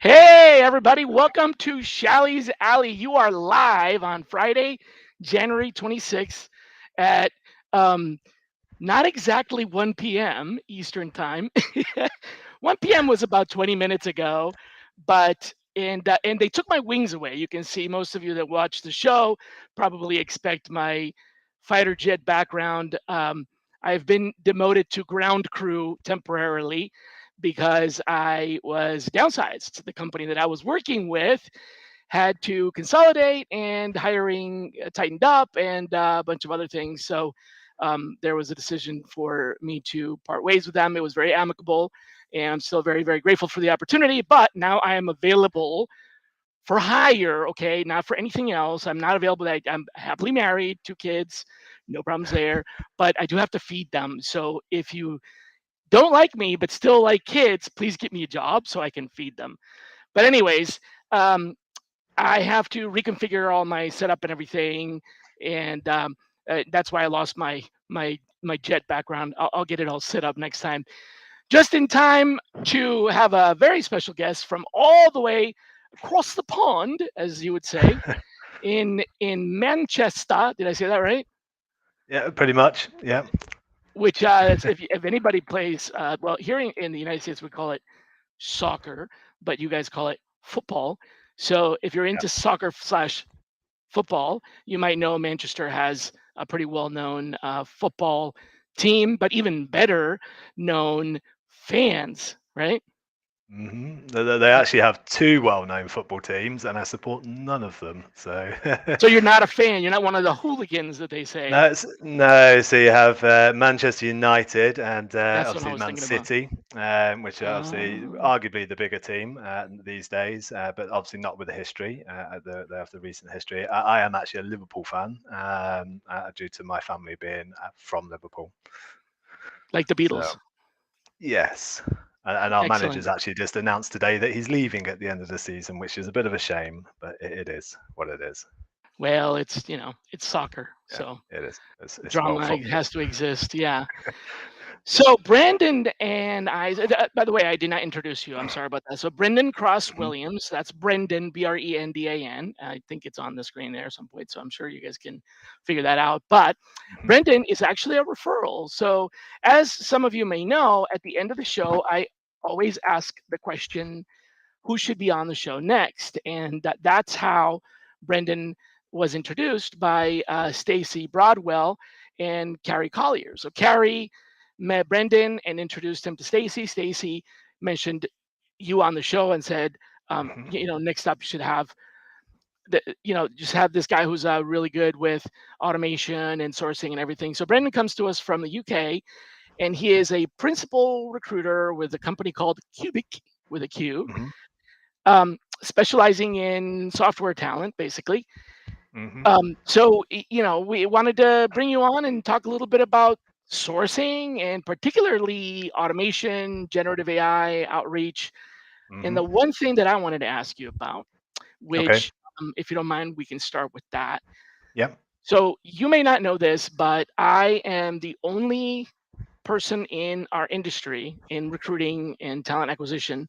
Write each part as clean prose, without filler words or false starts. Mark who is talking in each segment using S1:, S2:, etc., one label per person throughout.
S1: Hey, everybody, welcome to Shally's Alley. You are live on Friday, January 26th at um, not exactly 1 p.m. Eastern Time. 1 p.m. was about 20 minutes ago, but and they took my wings away. You can see most of you that watch the show probably expect my fighter jet background. I've been demoted to ground crew temporarily because I was downsized. The company that I was working with had to consolidate, and hiring tightened up, and a bunch of other things. So there was a decision for me to part ways with them. It was very amicable, and I'm still very, very grateful for the opportunity. But now I am available for hire, okay, not for anything else. I'm not available. I'm happily married, 2 kids, no problems there, but I do have to feed them. So if you don't like me but still like kids, please get me a job so I can feed them. But anyways, um, I have to reconfigure all my setup and everything, and that's why I lost my jet background. I'll get it all set up next time, just in time to have a very special guest from all the way across the pond, as you would say, in Manchester. Did I say that right?
S2: Yeah, pretty much. Yeah.
S1: Which if anybody plays, well, here in the United States we call it soccer, but you guys call it football. So if you're into soccer slash football, you might know Manchester has a pretty well known football team, but even better known fans, right?
S2: They actually have two well-known football teams, and I support none of them. So
S1: So you're not a fan. You're not one of the hooligans that they say.
S2: no. So you have Manchester United and
S1: That's what I
S2: obviously
S1: was
S2: Man
S1: thinking about.
S2: City, which are obviously
S1: Oh,
S2: arguably the bigger team these days, but obviously not with the history. They have the recent history. I am actually a Liverpool fan due to my family being from Liverpool.
S1: like the
S2: So
S1: Beatles.
S2: yes. And our
S1: Excellent.
S2: manager's actually just announced today that he's leaving at the end of the season, which is a bit of a shame, but it is what it is.
S1: Well, it's it's soccer,
S2: Yeah,
S1: so
S2: it is. It's well
S1: drama
S2: football.
S1: has to exist. Yeah. So Brandon and I, by the way, I did not introduce you. I'm sorry about that. So Brendan Cross
S2: Mhm,
S1: Williams, that's Brendan, Brendan. I think it's on the screen there at some point, so I'm sure you guys can figure that out. But
S2: mhm.
S1: Brendan is actually a referral. So as some of you may know, at the end of the show, I always ask the question, who should be on the show next? And that's how Brendan was introduced by Stacy Broadwell and Carrie Collier. So Carrie met Brendan and introduced him to Stacy. Stacy mentioned you on the show and said,
S2: Mhm.
S1: next up you should have just have this guy who's really good with automation and sourcing and everything. So Brendan comes to us from the UK, and he is a principal recruiter with a company called Cubic with a Q,
S2: Mhm.
S1: specializing in software talent, basically.
S2: Mhm.
S1: We wanted to bring you on and talk a little bit about sourcing and particularly automation, generative AI, outreach. And
S2: Mhm.
S1: the one thing that I wanted to ask you about,
S2: Okay.
S1: which, if you don't mind, we can start with that.
S2: Yep.
S1: So you may not know this, but I am the only person in our industry in recruiting and talent acquisition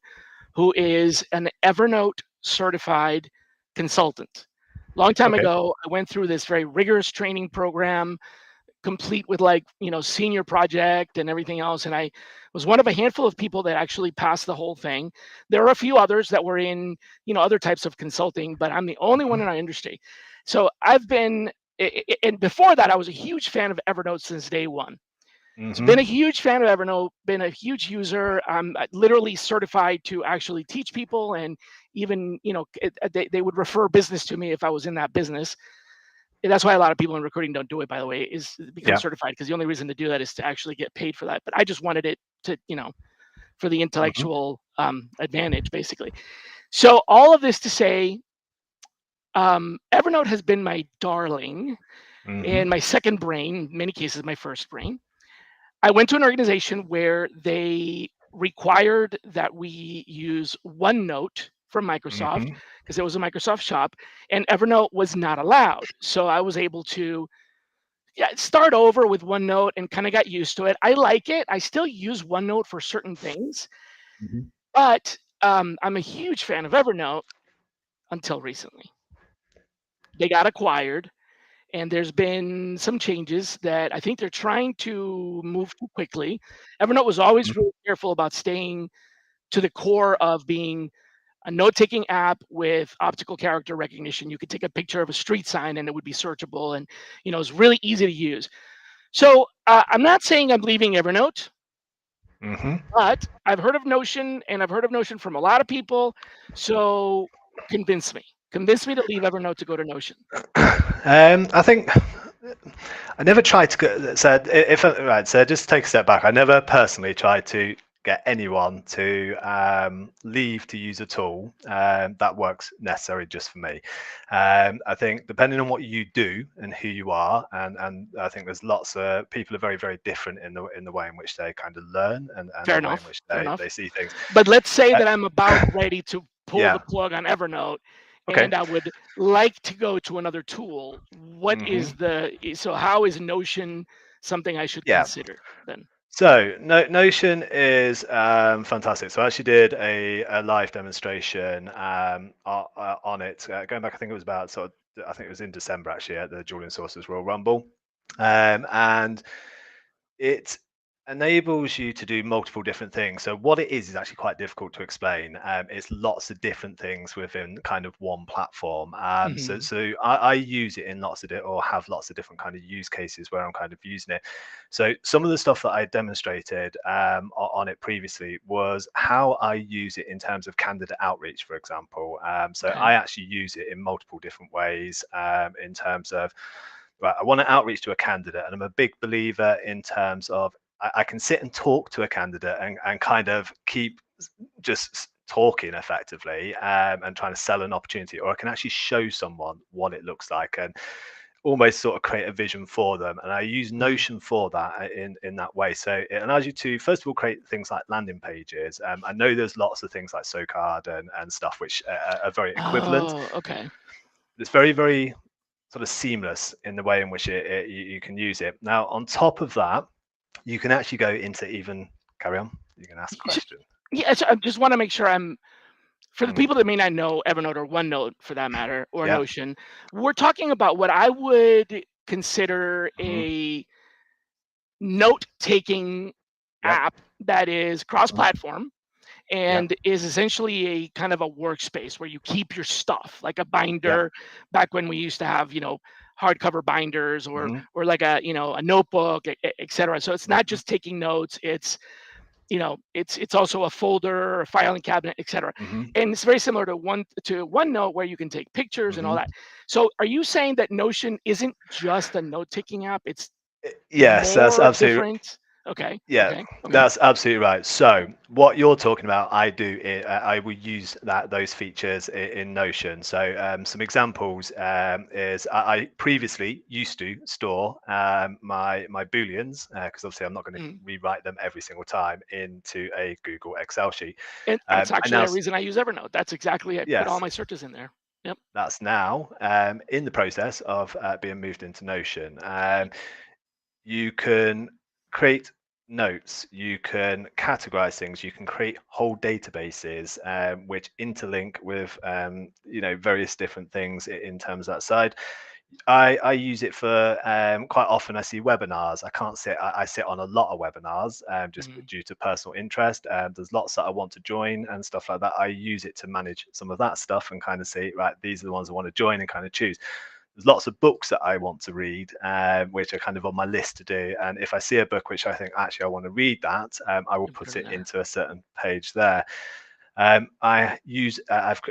S1: who is an Evernote certified consultant. Long time
S2: Okay.
S1: ago, I went through this very rigorous training program, complete with senior project and everything else. And I was one of a handful of people that actually passed the whole thing. There are a few others that were in, other types of consulting, but I'm the only one
S2: Mhm.
S1: in our industry. So I've been, and before that, I was a huge fan of Evernote since day one. So
S2: Mhm.
S1: been a huge fan of Evernote, been a huge user. I'm literally certified to actually teach people, and even they would refer business to me if I was in that business. And that's why a lot of people in recruiting don't do it, by the way, is become
S2: Yeah.
S1: certified, because the only reason to do that is to actually get paid for that. But I just wanted it to, for the
S2: Mhm.
S1: intellectual advantage, basically. So all of this to say, Evernote has been my darling
S2: Hmm.
S1: and my second brain, in many cases my first brain. I went to an organization where they required that we use OneNote from Microsoft
S2: Hmm.
S1: because it was a Microsoft shop, and Evernote was not allowed. So I was able to, yeah, start over with OneNote and kind of got used to it. I like it. I still use OneNote for certain things,
S2: Hmm.
S1: but I'm a huge fan of Evernote until recently. They got acquired, and there's been some changes that I think they're trying to move too quickly. Evernote was always really careful about staying to the core of being a note-taking app with optical character recognition. You could take a picture of a street sign and it would be searchable, and it's really easy to use. So I'm not saying I'm leaving Evernote,
S2: Hmm.
S1: but I've heard of Notion, and I've heard of Notion from a lot of people. So convince me to leave Evernote to go to Notion.
S2: I think I never tried to go. So if right, so just take a step back. I never personally tried to get anyone to leave to use a tool that works necessary just for me. I think depending on what you do and who you are, and I think there's lots of people are very very different in the way in which they kind of learn and
S1: Fair
S2: the way in
S1: enough.
S2: which
S1: Fair
S2: they
S1: enough.
S2: see things.
S1: But let's say
S2: Uh,
S1: that I'm about ready to pull the
S2: yeah.
S1: plug on Evernote
S2: Okay.
S1: and I would like to go to another tool. What
S2: Hmm.
S1: is so how is Notion something I should
S2: Yeah.
S1: consider then?
S2: So Notion is fantastic. So I actually did a live demonstration on it going back. I think it was about I think it was in December actually at the Julian Sources Royal Rumble, and it enables you to do multiple different things. So what it is actually quite difficult to explain. It's lots of different things within kind of one platform.
S1: Hmm.
S2: So I use it in or have lots of different kind of use cases where I'm kind of using it. So some of the stuff that I demonstrated on it previously was how I use it in terms of candidate outreach, for example. So
S1: Okay.
S2: I actually use it in multiple different ways in terms of right, I want to outreach to a candidate, and I'm a big believer in terms of I can sit and talk to a candidate and kind of keep just talking effectively and trying to sell an opportunity, or I can actually show someone what it looks like and almost sort of create a vision for them. And I use
S1: Hmm.
S2: Notion for that in that way. So it allows you to first of all create things like landing pages. I know there's lots of things like SoCard and stuff which are very equivalent.
S1: Oh, okay.
S2: It's very very sort of seamless in the way in which you can use it. Now, on top of that, you can actually go into even carry on. You can ask a
S1: Sh-
S2: question.
S1: Yeah, so I just want to make sure I'm for the
S2: Mm,
S1: people that may not know Evernote or OneNote for that matter or
S2: yeah.
S1: Notion. We're talking about what I would consider
S2: Hmm.
S1: a note-taking
S2: Yep.
S1: app that is
S2: Hmm.
S1: cross-platform
S2: Yep.
S1: and is essentially a kind of a workspace where you keep your stuff like a
S2: Yep.
S1: binder back when we used to have hardcover binders
S2: Hmm.
S1: or like a notebook, etc. So it's not
S2: Hmm.
S1: just taking notes, it's also a folder, a filing cabinet, etc.
S2: Hmm.
S1: And it's very similar to OneNote where you can take pictures and all
S2: Hmm.
S1: that. So are you saying that Notion isn't just a note-taking app, it's
S2: Yes, that's
S1: more
S2: absolutely.
S1: different? Okay,
S2: Yeah,
S1: okay, okay.
S2: that's absolutely right. So what you're talking about, I will use those features in Notion. So some examples is I previously used to store my booleans because obviously I'm not going to
S1: Mhm.
S2: rewrite them every single time into a Google Excel sheet.
S1: And that's
S2: I
S1: actually
S2: now
S1: a reason I use Evernote. That's exactly I put all
S2: yes,
S1: my searches in there. Yep.
S2: that's now in the process of being moved into Notion. You can create notes, you can categorize things, you can create whole databases which interlink with various different things in terms of that side. I use it for quite often. I see webinars. I can't sit. I sit on a lot of webinars just
S1: Mhm.
S2: due to personal interest. There's lots that I want to join and stuff like that. I use it to manage some of that stuff and kind of see, right, these are the ones I want to join and kind of choose. There's lots of books that I want to read, which are kind of on my list to do. And if I see a book which I think actually I want to read that, I will
S1: You put
S2: put
S1: it in
S2: it
S1: there.
S2: into a certain page there. I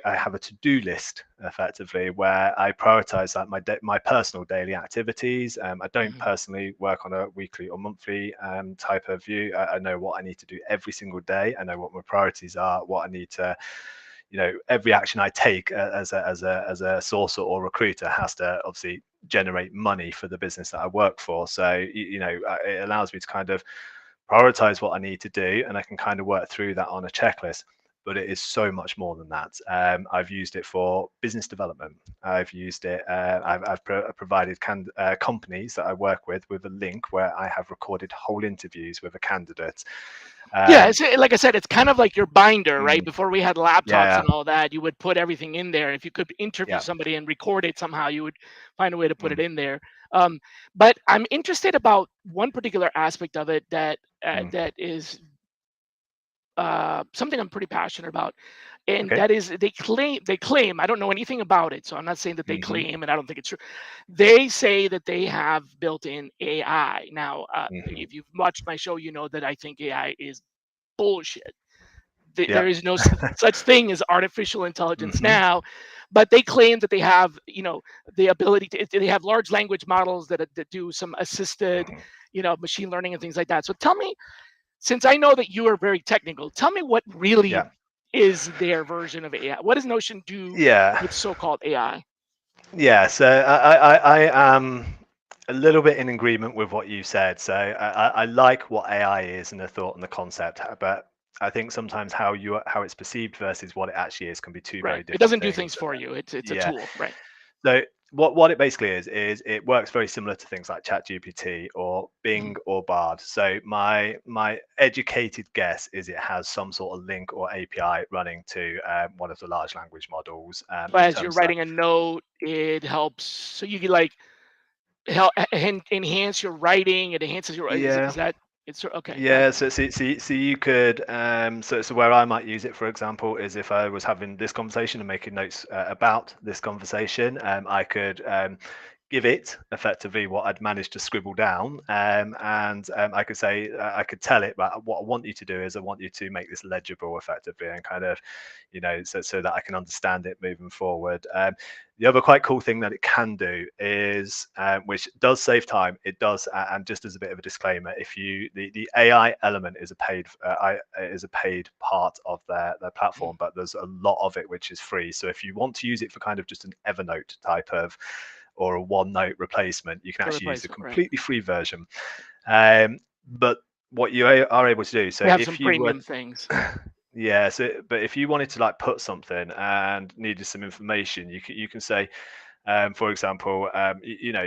S2: have a to-do list effectively where I prioritize like my personal daily activities. I don't
S1: Mhm.
S2: personally work on a weekly or monthly type of view. I know what I need to do every single day. I know what my priorities are, what I need to every action I take as a sourcer or recruiter has to obviously generate money for the business that I work for. So it allows me to kind of prioritize what I need to do, and I can kind of work through that on a checklist. But it is so much more than that. I've used it for business development. I've used it. I've provided companies that I work with a link where I have recorded whole interviews with a candidate.
S1: Yeah,
S2: Um,
S1: like I said, it's kind of like your binder, right?
S2: mm,
S1: Before we had laptops
S2: yeah,
S1: and all that, you would put everything in there. If you could interview
S2: yeah,
S1: somebody and record it somehow, you would find a way to put it
S2: mm,
S1: in there. Um, but I'm interested about one particular aspect of it
S2: mm.
S1: that is something I'm pretty passionate about, and
S2: Okay.
S1: that is they claim, I don't know anything about it, so I'm not saying that they
S2: Hmm.
S1: claim, and I don't think it's true. They say that they have built-in AI. Now,
S2: Hmm.
S1: if you've watched my show, you know that I think AI is bullshit.
S2: Yeah.
S1: There is no such thing as artificial intelligence
S2: Hmm.
S1: now, but they claim that they have, the ability to. They have large language models that do some assisted,
S2: Hmm.
S1: machine learning and things like that. So tell me, since I know that you are very technical, tell me what really
S2: Yeah.
S1: is their version of AI. What does Notion do
S2: Yeah.
S1: with so-called AI?
S2: Yeah, so I am a little bit in agreement with what you said. So I like what AI is and the thought and the concept, but I think sometimes how it's perceived versus what it actually is can be two
S1: Right.
S2: very
S1: It
S2: different
S1: doesn't do things
S2: things.
S1: for you. It's a
S2: Yeah.
S1: tool. Right.
S2: So what it basically is it works very similar to things like ChatGPT or
S1: Mhm.
S2: Bing or Bard. So my educated guess is it has some sort of link or API running to one of the large language models
S1: So
S2: in
S1: as you're
S2: terms of.
S1: writing a note, it helps. So you can like help enhance your writing. It enhances your.
S2: Yeah.
S1: Is that? It's okay. Got it.
S2: Yeah, so you could so where I might use it, for example, is if I was having this conversation and making notes about this conversation, I could give it effectively what I'd managed to scribble down, and I could say I could tell it, but what I want you to do is I want you to make this legible effectively and kind of, so that I can understand it moving forward. The other quite cool thing that it can do is, which does save time, it does, and just as a bit of a disclaimer, if you the AI element is a paid part of their
S1: Mhm.
S2: platform, but there's a lot of it which is free. So if you want to use it for kind of just an Evernote type of or a OneNote replacement, you can
S1: A
S2: actually use the
S1: replacement, right?
S2: completely free version. But what you are able to do, so
S1: They have some
S2: if you were
S1: premium things.
S2: yeah, so but if you wanted to like put something and needed some information, you can say, for example,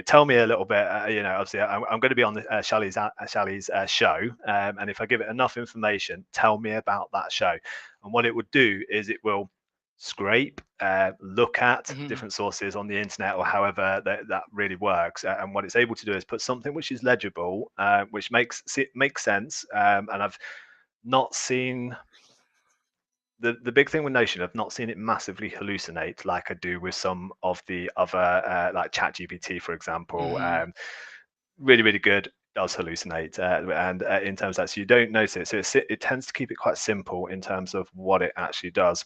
S2: tell me a little bit. Obviously, I'm going to be on Shally's show, and if I give it enough information, tell me about that show. And what it would do is it will scrape, look at
S1: Hmm.
S2: different sources on the internet or however that really works. And what it's able to do is put something which is legible, which makes sense. And I've not seen the big thing with Notion, I've not seen it massively hallucinate like I do with some of the other, like ChatGPT, for example.
S1: Hmm.
S2: Really, really good. Does hallucinate, and in terms of that, so you don't notice it. So it tends to keep it quite simple in terms of what it actually does.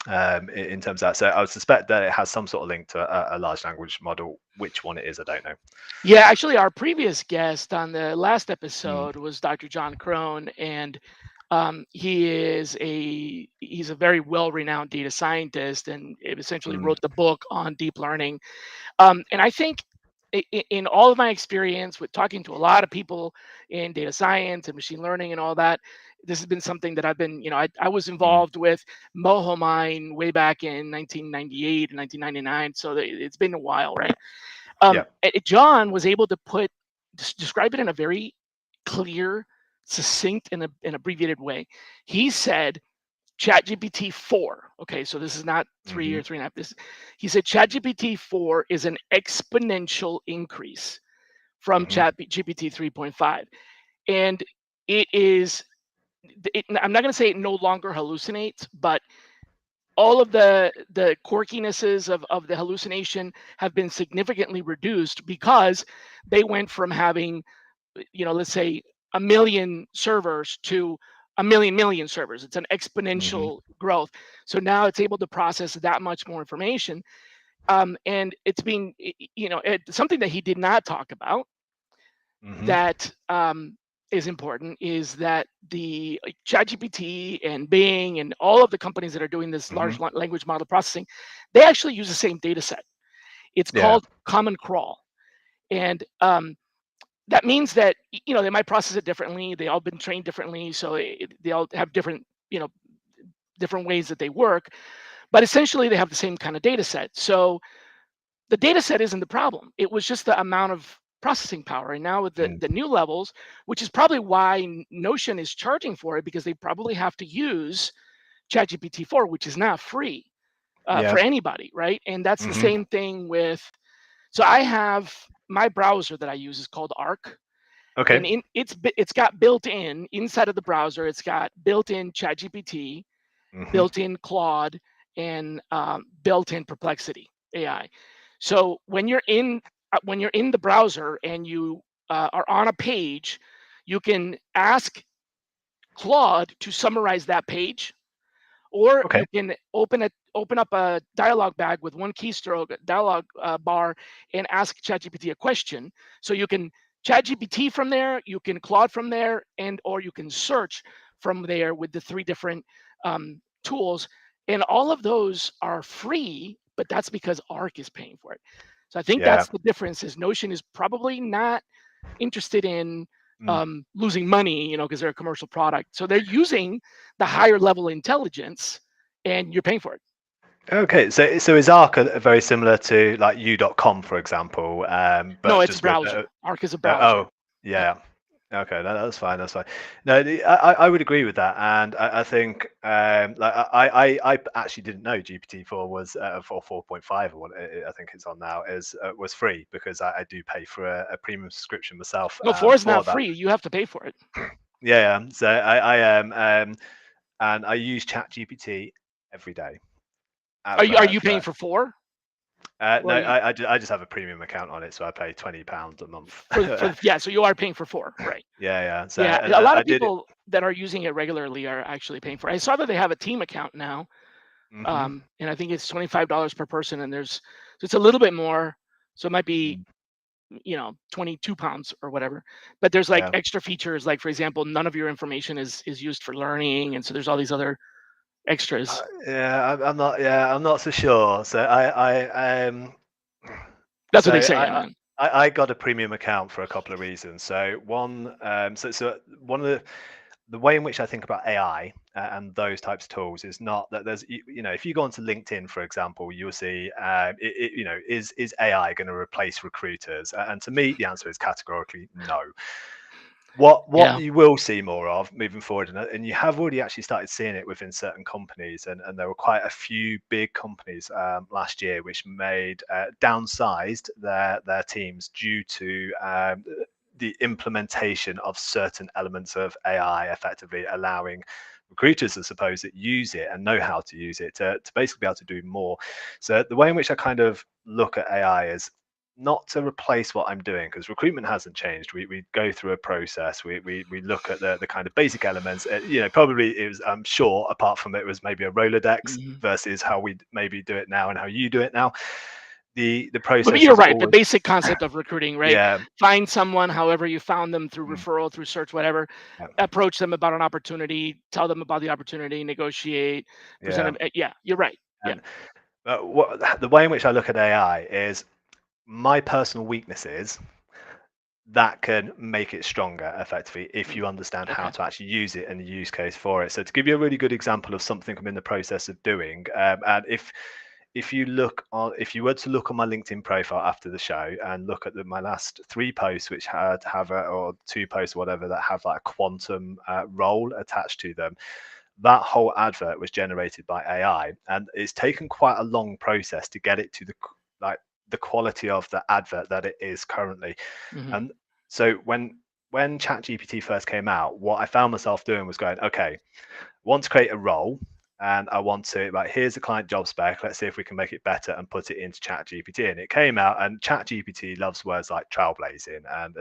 S2: In terms of that, so I would suspect that it has some sort of link to a large language model. Which one it is, I don't know.
S1: Yeah, actually, our previous guest on the last
S2: Mm,
S1: episode was Dr. John Crone, and he's a very well-renowned data scientist, and it essentially
S2: mm,
S1: wrote the book on deep learning. And I think in all of my experience with talking to a lot of people in data science and machine learning and all that, this has been something that I've been, I was
S2: mm,
S1: involved with Moho Mine way back in 1998 and 1999. So it's been a while, right?
S2: yeah.
S1: John was able to describe it in a very clear, succinct, and an abbreviated way. He said ChatGPT 4. Okay, so this is not 3
S2: Hmm.
S1: or 3.5. He said ChatGPT 4 is an exponential increase from
S2: Hmm.
S1: ChatGPT 3.5, and it is. I'm not going to say it no longer hallucinates, but all of the quirkinesses of the hallucination have been significantly reduced because they went from having, let's say, a million servers to a million servers. It's an
S2: Hmm.
S1: exponential growth. So now it's able to process that much more information. And it's being, something that he did not talk about,
S2: Hmm.
S1: that is important is that the like, ChatGPT and Bing and all of the companies that are doing this
S2: Hmm.
S1: large language model processing, they actually use the same data set. It's
S2: Yeah.
S1: called Common Crawl, and that means that they might process it differently. They all been trained differently, so they all have different different ways that they work. But essentially, they have the same kind of data set. So the data set isn't the problem. It was just the amount of processing power. And now with
S2: Mm.
S1: the new levels, which is probably why Notion is charging for it, because they probably have to use ChatGPT 4, which is not free
S2: Yeah.
S1: for anybody, right? And that's the
S2: Hmm.
S1: same thing with. So I have my browser that I use is called Arc, and
S2: Okay.
S1: it's got built in inside of the browser. It's got built-in ChatGPT,
S2: Hmm.
S1: built-in Claude, and built-in Perplexity AI. So when you're in the browser and you are on a page, you can ask Claude to summarize that page, or
S2: Okay.
S1: you can open up a dialog bag with one keystroke, dialog bar, and ask ChatGPT a question. So you can ChatGPT from there, you can Claude from there, and or you can search from there with the three different tools. And all of those are free, but that's because Arc is paying for it. So I think
S2: Yeah.
S1: that's the difference. Is Notion is probably not interested in
S2: Mm.
S1: losing money, because they're a commercial product. So they're using the higher level intelligence, and you're paying for it.
S2: Okay, so is Arc very similar to like u.com, for example,
S1: No,
S2: but
S1: it's a
S2: just with
S1: browser. Arc is a
S2: oh
S1: browser. Yep.
S2: yeah, okay, that's fine, that's fine. No, I would agree with that, and I think like I actually didn't know GPT-4 was for 4.5 or what I think it's on now is was free because I do pay for a premium subscription myself
S1: No, four is
S2: for
S1: not
S2: that.
S1: free. You have to pay for it.
S2: Yeah, yeah. So and I use ChatGPT every day
S1: Are
S2: for
S1: you paying for four?
S2: no,
S1: Or are you
S2: I just have a premium account on it, so I pay £20 a month.
S1: yeah? So you are paying for four, right?
S2: Yeah, yeah. So
S1: Yeah,
S2: and
S1: a lot
S2: I
S1: of
S2: did it.
S1: people that are using it regularly are actually paying for it. I saw that they have a team account now,
S2: Hmm.
S1: and I think it's $25 per person, and there's so it's a little bit more. So it might be 22 pounds or whatever, but there's like
S2: Yeah,
S1: extra features, like for example none of your information is used for learning, and so there's all these other extras.
S2: yeah. I'm not. Yeah, I'm not so sure. So
S1: That's what
S2: so
S1: they say
S2: I,
S1: anyway.
S2: I got a premium account for a couple of reasons. So one, so one of the way in which I think about AI and those types of tools is not that there's if you go onto LinkedIn, for example, you will see is AI going to replace recruiters? And to me, the answer is categorically no. What
S1: Yeah.
S2: you will see more of moving forward, and you have already actually started seeing it within certain companies, and there were quite a few big companies last year which made downsized their teams due to the implementation of certain elements of AI, effectively allowing recruiters, I suppose, that use it and know how to use it to basically be able to do more. So the way in which I kind of look at AI is not to replace what I'm doing because recruitment hasn't changed. We go through a process. We look at the kind of basic elements. Probably it was. I'm sure apart from it was maybe a Rolodex
S1: Hmm.
S2: versus how we maybe do it now and how you do it now. The
S1: But
S2: process
S1: you're
S2: is
S1: right, the
S2: always
S1: basic concept of recruiting, right?
S2: yeah,
S1: Find someone however you found them, through
S2: mm,
S1: referral, through search, whatever.
S2: yeah,
S1: Approach them about an opportunity, tell them about the opportunity, negotiate, present
S2: yeah.
S1: them. Yeah, you're right. Yeah.
S2: And the way in which I look at AI is my personal weaknesses that can make it stronger effectively if
S1: Mm,
S2: you understand how
S1: okay.
S2: to actually use it and the use case for it. So to give you a really good example of something I'm in the process of doing, and if you look on if you were to look on my LinkedIn profile after the show and look at my last three posts which have or two posts or whatever that have like a quantum role attached to them, that whole advert was generated by AI, and it's taken quite a long process to get it to like the quality of the advert that it is currently.
S1: Hmm.
S2: And so when ChatGPT first came out, what I found myself doing was going, okay, want to create a role, and I want to like here's the client job spec. Let's see if we can make it better and put it into ChatGPT. And it came out, and ChatGPT loves words like trailblazing, and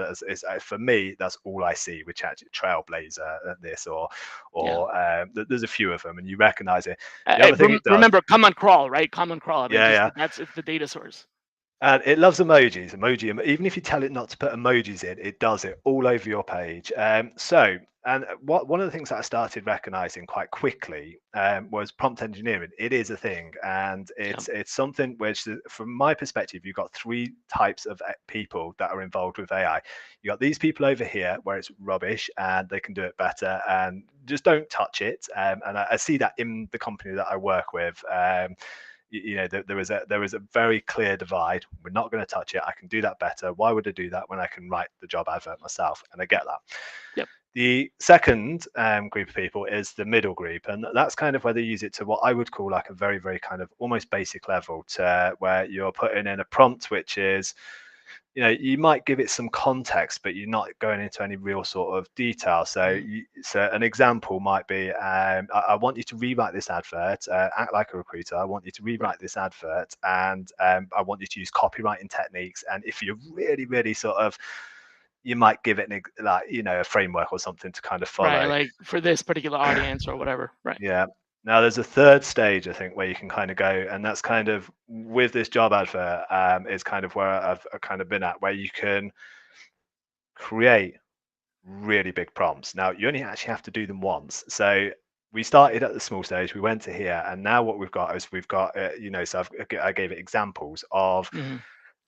S2: for me, that's all I see with Chat Trailblazer, this
S1: Yeah.
S2: there's a few of them, and you recognize it. The other thing it does,
S1: Remember, common crawl, right? Common crawl. I mean,
S2: yeah,
S1: just
S2: yeah.
S1: it's the data source.
S2: And it loves emojis. Even if you tell it not to put emojis in, it does it all over your page. One of the things that I started recognizing quite quickly was prompt engineering. It is a thing, and
S1: Yeah.
S2: it's something which, from my perspective, you've got three types of people that are involved with AI. You got these people over here where it's rubbish and they can do it better, and just don't touch it. And I see that in the company that I work with. There is a very clear divide. We're not going to touch it. I can do that better. Why would I do that when I can write the job advert myself? And I get that.
S1: Yep.
S2: The second group of people is the middle group, and that's kind of where they use it to what I would call like a very, very kind of almost basic level, to where you're putting in a prompt which is, you might give it some context, but you're not going into any real sort of detail. So,
S1: Mm.
S2: so an example might be, I want you to rewrite this advert, act like a recruiter. I want you to
S1: Right.
S2: rewrite this advert, and I want you to use copywriting techniques. And if you're really, really sort of, you might give it a framework or something to kind of
S1: Right.
S2: follow.
S1: Like for this particular audience or whatever. Right.
S2: Yeah. Now there's a third stage, I think, where you can kind of go, and that's kind of with this job advert, is kind of where I've kind of been at, where you can create really big prompts. Now you only actually have to do them once. So we started at the small stage, we went to here, and now what we've got is we've got, so I gave it examples of
S1: Hmm.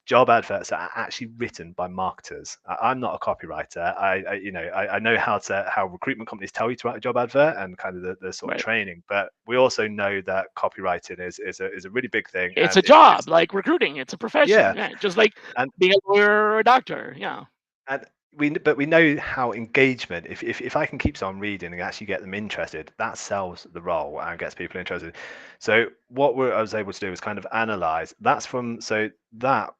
S2: job adverts that are actually written by marketers. I'm not a copywriter. I know how recruitment companies tell you to write a job advert and kind of the sort of
S1: Right.
S2: training, but we also know that copywriting is a really big thing,
S1: It's
S2: and
S1: a job, like recruiting. It's a profession.
S2: yeah,
S1: Right. Just like
S2: and
S1: being a lawyer or a doctor. Yeah.
S2: and we know how engagement, if I can keep someone reading and actually get them interested, that sells the role and gets people interested. So I was able to do was kind of analyze that's from so that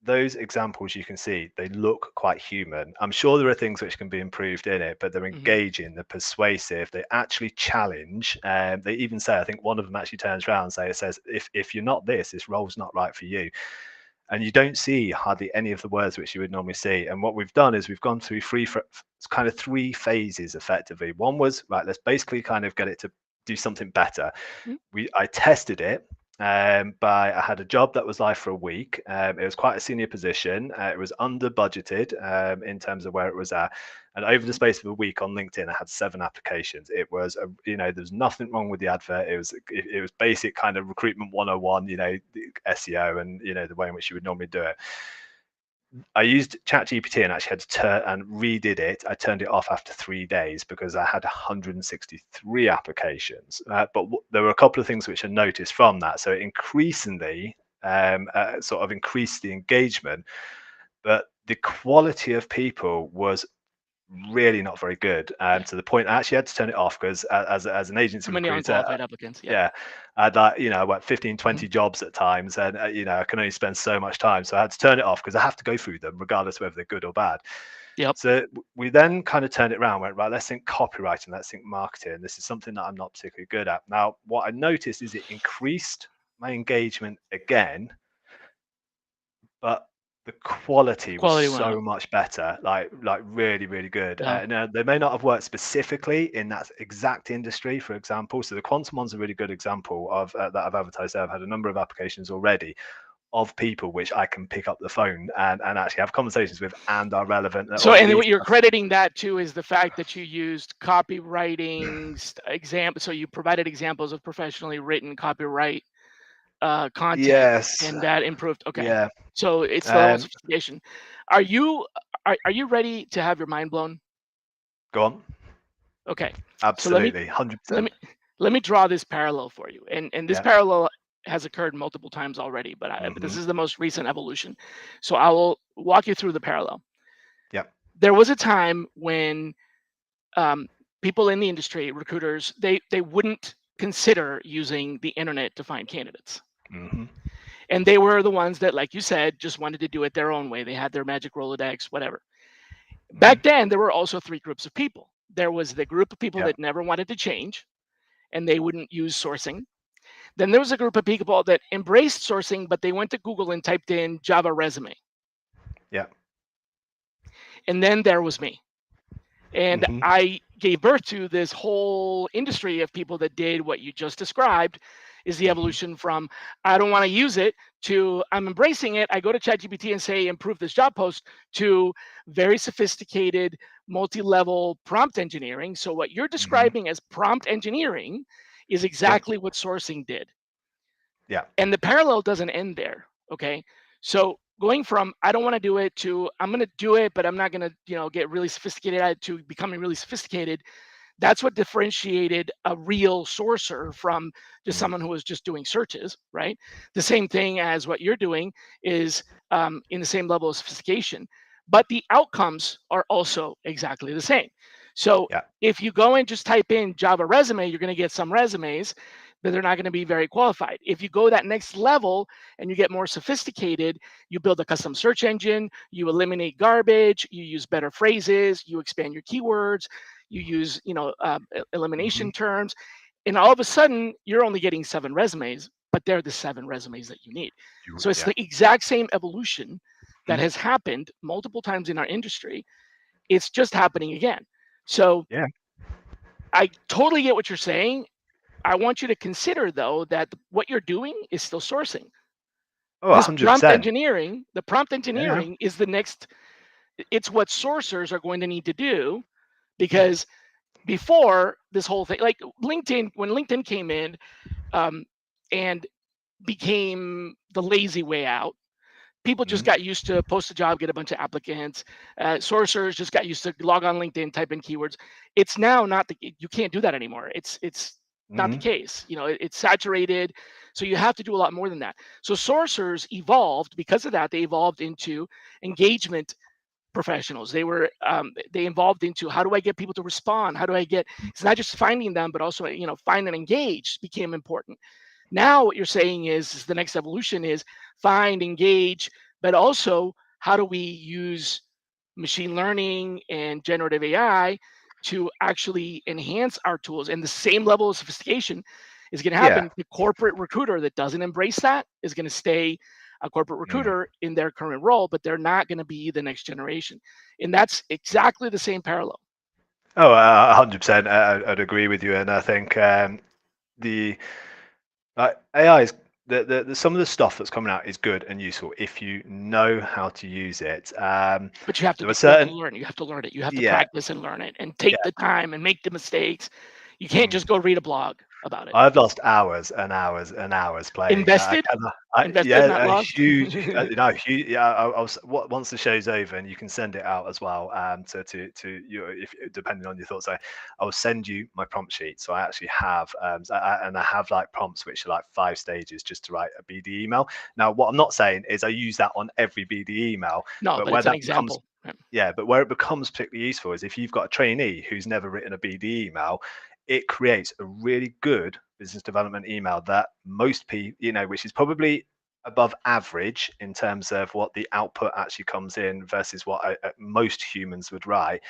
S2: those examples, you can see they look quite human. I'm sure there are things which can be improved in it, but they're
S1: Hmm.
S2: engaging, they're persuasive, they actually challenge. They even say, I think one of them actually turns around and says, if you're not this role's not right for you. And you don't see hardly any of the words which you would normally see. And what we've done is we've gone through kind of three phases effectively. One was, right, let's basically kind of get it to do something better. I tested it, I had a job that was live for a week. It was quite a senior position. It was under budgeted in terms of where it was at. And over the space of a week on LinkedIn, I had 7 applications. It was, there's nothing wrong with the advert. It was basic kind of recruitment 101, SEO and, the way in which you would normally do it. I used ChatGPT and actually had to redid it. I turned it off after 3 days because I had 163 applications. But there were a couple of things which I noticed from that. So it increasingly sort of increased the engagement, but the quality of people was really not very good.
S1: Yeah.
S2: To the point I actually had to turn it off because as an agency
S1: Too many
S2: recruiter,
S1: unqualified applicants. Yep.
S2: yeah, I'd like, I work 15,
S1: Hmm.
S2: 20 jobs at times, and I can only spend so much time. So I had to turn it off because I have to go through them regardless whether they're good or bad.
S1: Yep.
S2: So we then kind of turned it around, went, right, let's think copywriting, let's think marketing. This is something that I'm not particularly good at. Now, what I noticed is it increased my engagement again, but the quality was
S1: Quality went up.
S2: so much better, like really, really good.
S1: Yeah.
S2: Now they may not have worked specifically in that exact industry, for example. So the quantum one's a really good example of that I've advertised there. I've had a number of applications already of people which I can pick up the phone and actually have conversations with and are relevant.
S1: So,
S2: Or
S1: and
S2: these,
S1: what you're crediting that to is the fact that you used copywriting example. So you provided examples of professionally written copyright content,
S2: yes,
S1: and that improved. Okay.
S2: yeah.
S1: So it's the level of
S2: Um,
S1: sophistication. Are you are you ready to have your mind blown?
S2: Go on.
S1: Okay. So
S2: Absolutely,
S1: let
S2: 100%.
S1: me let me draw this parallel for you. And this
S2: Yeah.
S1: parallel has occurred multiple times already, but this
S2: Hmm.
S1: is the most recent evolution. So I will walk you through the parallel.
S2: Yeah.
S1: There was a time when um, people in the industry, recruiters, they wouldn't consider using the internet to find candidates.
S2: Hmm.
S1: And they were the ones that, like you said, just wanted to do it their own way. They had their magic Rolodex, whatever.
S2: Hmm.
S1: Back then, there were also 3 groups of people. There was the group of people
S2: Yeah.
S1: that never wanted to change and they wouldn't use sourcing. Then there was a group of people that embraced sourcing, but they went to Google and typed in Java resume.
S2: Yeah.
S1: And then there was me. And
S2: Hmm.
S1: I gave birth to this whole industry of people that did what you just described. is the
S2: Hmm.
S1: evolution from I don't want to use it to I'm embracing it. I go to ChatGPT and say improve this job post to very sophisticated multi-level prompt engineering. So what you're
S2: Hmm.
S1: describing as prompt engineering is
S2: Yeah.
S1: exactly what sourcing did.
S2: Yeah.
S1: And the parallel doesn't end there. Okay. So going from I don't want to do it to I'm going to do it, but I'm not going to, get really sophisticated at it to becoming really sophisticated. That's what differentiated a real sourcer from just
S2: Mm.
S1: someone who was just doing searches, right? The same thing as what you're doing is in the same level of sophistication, but the outcomes are also exactly the same. So
S2: Yeah.
S1: if you go and just type in Java resume, you're going to get some resumes, but they're not going to be very qualified. If you go that next level and you get more sophisticated, you build a custom search engine, you eliminate garbage, you use better phrases, you expand your keywords, you use
S2: Hmm.
S1: elimination terms, and all of a sudden you're only getting 7 resumes, but they're the 7 resumes that you need. So it's
S2: Yeah.
S1: the exact same evolution that
S2: Mhm.
S1: has happened multiple times in our industry. It's just happening again. So
S2: Yeah.
S1: I totally get what you're saying. I want you to consider though that what you're doing is still sourcing.
S2: Oh,
S1: This prompt
S2: 100%.
S1: engineering, the prompt
S2: Yeah.
S1: engineering is the next, it's what sourcers are going to need to do,
S2: Mm.
S1: because before this whole thing, like LinkedIn, when LinkedIn came in um, and became the lazy way out, people just
S2: Mhm.
S1: got used to post a job, get a bunch of applicants. Sourcers just got used to log on LinkedIn, type in keywords. It's now not you can't do that anymore. It's not the
S2: Mhm.
S1: case. It's saturated. So you have to do a lot more than that. So sourcers evolved because of that. They evolved into engagement professionals. They evolved into how do I get people to respond? How do I get?
S2: Mm.
S1: It's not just finding them, but also find and engage became important. Now what you're saying is the next evolution is find, engage, but also how do we use machine learning and generative AI to actually enhance our tools, and the same level of sophistication is going to
S2: Yeah.
S1: happen. The corporate recruiter that doesn't embrace that is going to stay a corporate
S2: Mm.
S1: recruiter in their current role, but they're not going to be the next generation. And that's exactly the same parallel.
S2: Oh, 100%. I'd agree with you, and I think the AI is some of the stuff that's coming out is good and useful if you know how to use it.
S1: But you have to
S2: There are
S1: you have to
S2: certain,
S1: learn it. You have to learn it. You have to
S2: yeah,
S1: practice and learn it and take
S2: yeah.
S1: the time and make the mistakes. You can't
S2: Mm.
S1: just go read a blog about it.
S2: I've lost hours and hours and hours playing.
S1: Invested, invested, not
S2: A
S1: lost.
S2: huge, huge. Yeah, once the show's over, and you can send it out as well. To you, if depending on your thoughts, I will send you my prompt sheet. So I actually have, and I have like prompts which are like 5 stages just to write a BD email. Now, what I'm not saying is I use that on every BD email,
S1: No,
S2: but
S1: but
S2: where
S1: it's an
S2: that becomes
S1: example. Right.
S2: yeah, but where it becomes particularly useful is if you've got a trainee who's never written a BD email, it creates a really good business development email that most people, which is probably above average in terms of what the output actually comes in versus what most humans would write.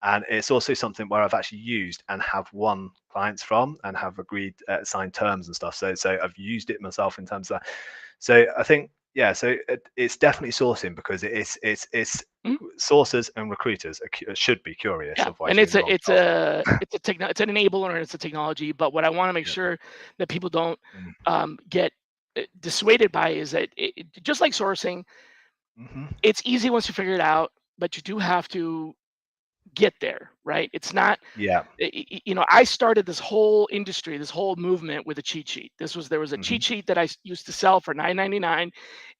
S2: And it's also something where I've actually used and have won clients from and have agreed signed terms and stuff. So I've used it myself in terms of that. So I think yeah, so it's definitely sourcing because it's
S1: Mhm.
S2: sources and recruiters should be curious,
S1: Yeah,
S2: otherwise
S1: and
S2: you're in the wrong job.
S1: it's an enabler and it's a technology. But what I want to make
S2: Yeah.
S1: sure that people don't
S2: Mm.
S1: get dissuaded by is that just like sourcing,
S2: Hmm.
S1: it's easy once you figure it out, but you do have to get there, right? It's not
S2: Yeah.
S1: I started this whole industry, this whole movement with a cheat sheet. There was a
S2: Hmm.
S1: cheat sheet that I used to sell for 9.99,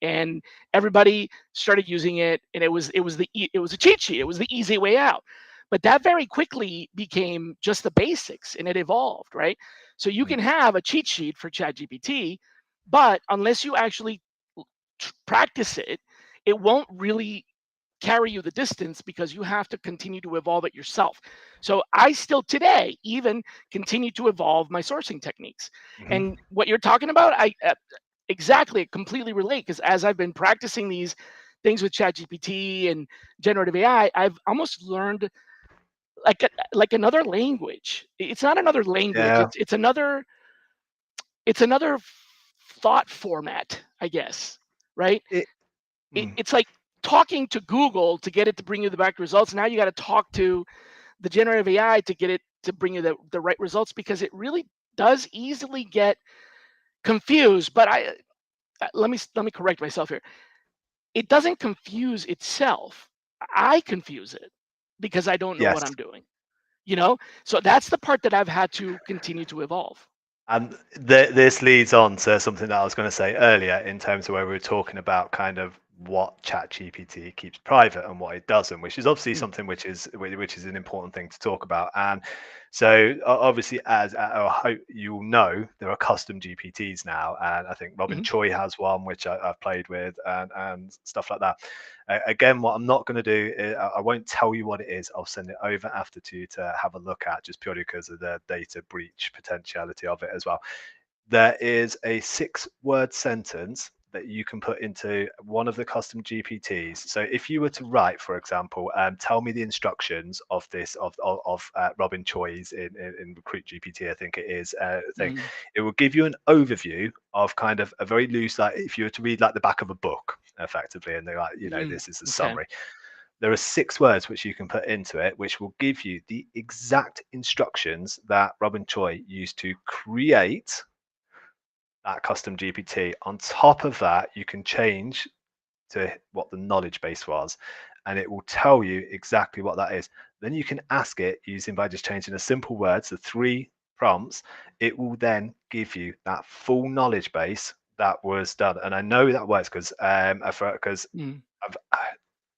S1: and everybody started using it, and it was a cheat sheet. It was the easy way out. But that very quickly became just the basics, and it evolved, right? So you
S2: Mm.
S1: can have a cheat sheet for ChatGPT, but unless you actually practice it, it won't really carry you the distance because you have to continue to evolve it yourself. So I still today even continue to evolve my sourcing techniques.
S2: Hmm.
S1: And what you're talking about, I exactly completely relate, because as I've been practicing these things with ChatGPT and generative AI, I've almost learned like another language. It's not another language.
S2: Yeah.
S1: It's another thought format, I guess. Right?
S2: It. Mm.
S1: It's like talking to Google to get it to bring you the back results. Now you got to talk to the generative AI to get it to bring you the right results, because it really does easily get confused, but let me correct myself here. It doesn't confuse itself. I confuse it because I don't know
S2: Yes.
S1: what I'm doing. You know, so that's the part that I've had to continue to evolve.
S2: And this leads on to something that I was going to say earlier in terms of where we were talking about kind of what ChatGPT keeps private and what it doesn't, which is obviously
S1: Mm,
S2: something which is an important thing to talk about. And so obviously, as I hope you all know, there are custom GPTs now, and I think Robin
S1: mhm,
S2: Choi has one which I've played with, and stuff like that. Again, what I'm not going to do is I won't tell you what it is. I'll send it over after to you to have a look at, just purely because of the data breach potentiality of it as well. There is a 6-word sentence that you can put into one of the custom GPTs. So if you were to write, for example, tell me the instructions of this of Robin Choi's in Recruit GPT, I think it is thing.
S1: mm,
S2: It will give you an overview of kind of a very loose, like if you were to read like the back of a book, effectively, and they're like,
S1: mm.
S2: this is a
S1: Okay.
S2: summary. There are 6 words which you can put into it, which will give you the exact instructions that Robin Choi used to create that custom GPT. On top of that, you can change to what the knowledge base was, and it will tell you exactly what that is. Then you can ask it using by just changing a simple words, the 3 prompts. It will then give you that full knowledge base that was done. And I know that works because
S1: Mm,
S2: I've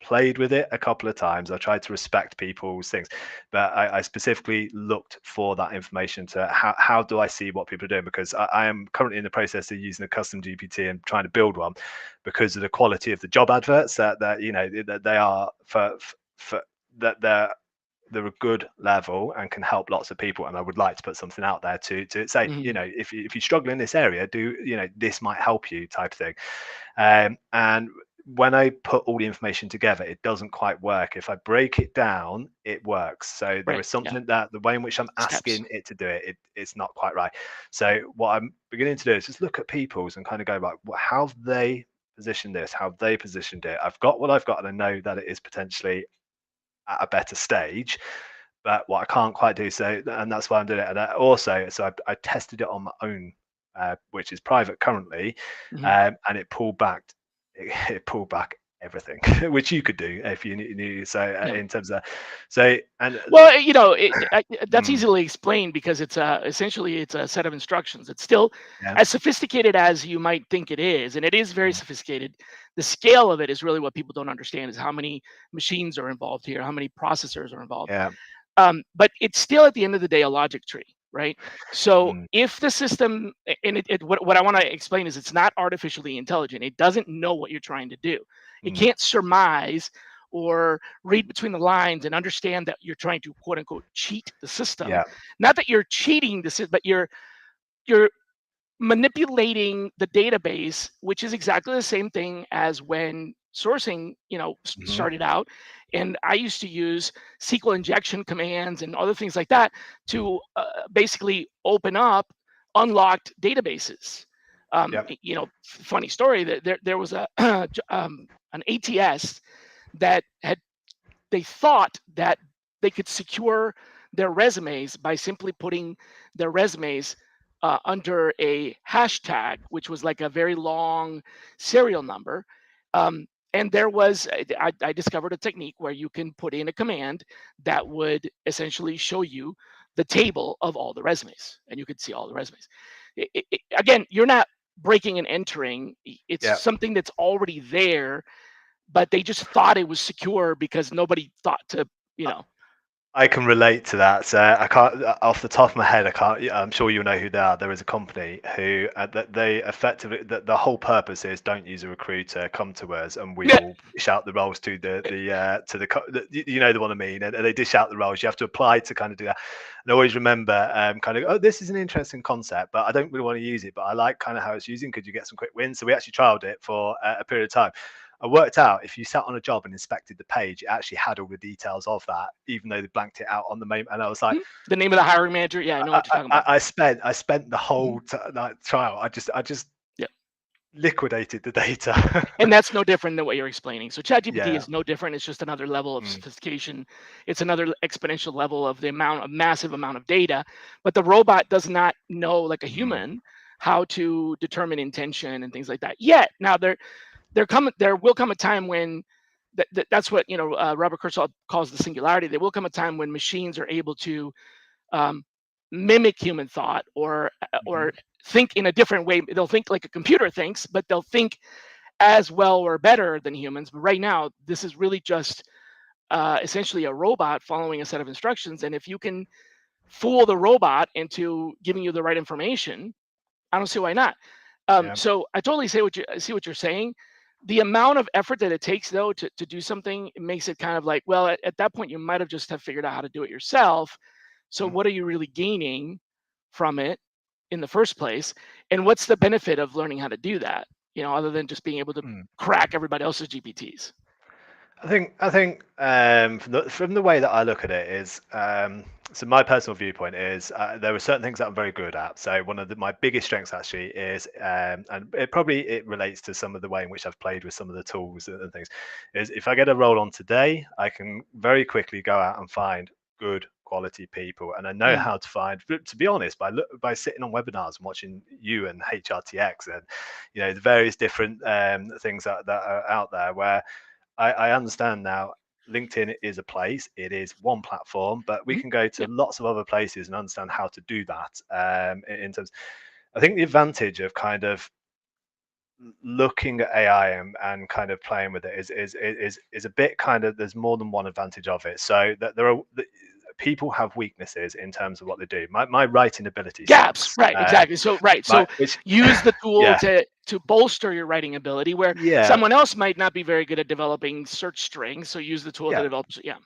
S2: played with it a couple of times. I tried to respect people's things, but I specifically looked for that information to how do I see what people are doing, because I am currently in the process of using a custom GPT and trying to build one because of the quality of the job adverts that that they are for that they're a good level and can help lots of people, and I would like to put something out there to say,
S1: mhm,
S2: if you struggle in this area, do this might help you, type of thing. And when I put all the information together, it doesn't quite work. If I break it down, it works. So there
S1: right.
S2: is
S1: Yeah.
S2: something that the way in which I'm
S1: Steps.
S2: asking it to do it's not quite right. So what I'm beginning to do is just look at people's and kind of go like, how have they positioned this, how have they positioned it. I've got what I've got, and I know that it is potentially at a better stage, but what I can't quite do, so, and that's why I'm doing it. And also, so I tested it on my own, which is private currently,
S1: Mhm.
S2: and it pulled back, it pulled back everything, which you could do if you knew. So
S1: Yeah.
S2: in terms of, so and
S1: Well, that's
S2: mm,
S1: easily explained because it's essentially it's a set of instructions. It's still
S2: yeah,
S1: as sophisticated as you might think it is, and it is very
S2: mm,
S1: sophisticated. The scale of it is really what people don't understand: is how many machines are involved here, how many processors are involved.
S2: yeah,
S1: But it's still at the end of the day a logic tree, right? So
S2: mm,
S1: if the system, and what I want to explain is it's not artificially intelligent. It doesn't know what you're trying to do. It
S2: mm,
S1: can't surmise or read between the lines and understand that you're trying to quote unquote cheat the system.
S2: yeah,
S1: Not that you're cheating the system, but you're manipulating the database, which is exactly the same thing as when sourcing,
S2: mhm,
S1: started out. And I used to use SQL injection commands and other things like that to basically open up unlocked databases.
S2: yeah,
S1: Funny story that there was a an ATS that had they thought that they could secure their resumes by simply putting their resumes under a hashtag, which was like a very long serial number. And there was, I discovered a technique where you can put in a command that would essentially show you the table of all the resumes, and you could see all the resumes. Again, you're not breaking and entering; it's
S2: yeah.
S1: something that's already there, but they just thought it was secure because nobody thought to, you know.
S2: I can relate to that. So I can't, off the top of my head, I can't. Yeah, I'm sure you'll know who they are. There is a company who that they effectively the whole purpose is don't use a recruiter, come to us, and we will dish out the roles to the one I mean, and they dish out the roles. You have to apply to kind of do that. And I always remember kind of, oh, this is an interesting concept, but I don't really want to use it, but I like kind of how it's using. Could you get some quick wins? So we actually trialed it for a period of time. I worked out if you sat on a job and inspected the page, it actually had all the details of that, even though they blanked it out on the main. And I was like,
S1: The name of the hiring manager, yeah, I know what you're talking about.
S2: I spent the
S1: Mhm.
S2: whole like, trial. I just
S1: Yeah.
S2: liquidated the data.
S1: And that's no different than what you're explaining. So ChatGPT
S2: Yeah.
S1: is no different. It's just another level of
S2: Mm,
S1: sophistication. It's another exponential level of the amount of massive amount of data. But the robot does not know like a
S2: mm,
S1: human. how to determine intention and things like that yet. Now there will come a time when that's what Robert Kurzweil calls the singularity. There will come a time when machines are able to um, mimic human thought or
S2: Hmm.
S1: think in a different way. They'll think like a computer thinks, but they'll think as well or better than humans. But right now, this is really just essentially a robot following a set of instructions. And if you can fool the robot into giving you the right information, I don't see why not.
S2: Yeah.
S1: So I totally see what you're saying. The amount of effort that it takes, though, to do something, it makes it kind of like, well, at that point, you might have just have figured out how to do it yourself. So
S2: Mhm.
S1: what are you really gaining from it in the first place? And what's the benefit of learning how to do that? Other than just being able to
S2: Mm.
S1: crack everybody else's GPTs.
S2: I think from the way that I look at it is, so my personal viewpoint is there are certain things that I'm very good at. So one of my biggest strengths actually is, and it relates to some of the way in which I've played with some of the tools and things, is if I get a role on today, I can very quickly go out and find good quality people, and I know
S1: Mm,
S2: how to find. To be honest, by sitting on webinars and watching you and HRTX and the various different things that are out there where I understand now LinkedIn is a place, it is one platform, but we
S1: mhm,
S2: can go to
S1: yeah,
S2: lots of other places and understand how to do that. In terms, I think the advantage of kind of looking at AI and kind of playing with it is a bit kind of, there's more than one advantage of it. So that people have weaknesses in terms of what they do. My writing ability
S1: gaps,
S2: sucks.
S1: right? Exactly. So right.
S2: My
S1: So
S2: which
S1: use the tool
S2: yeah,
S1: to bolster your writing ability, where
S2: yeah,
S1: someone else might not be very good at developing search strings. So use the tool that
S2: yeah.
S1: develops. Yeah.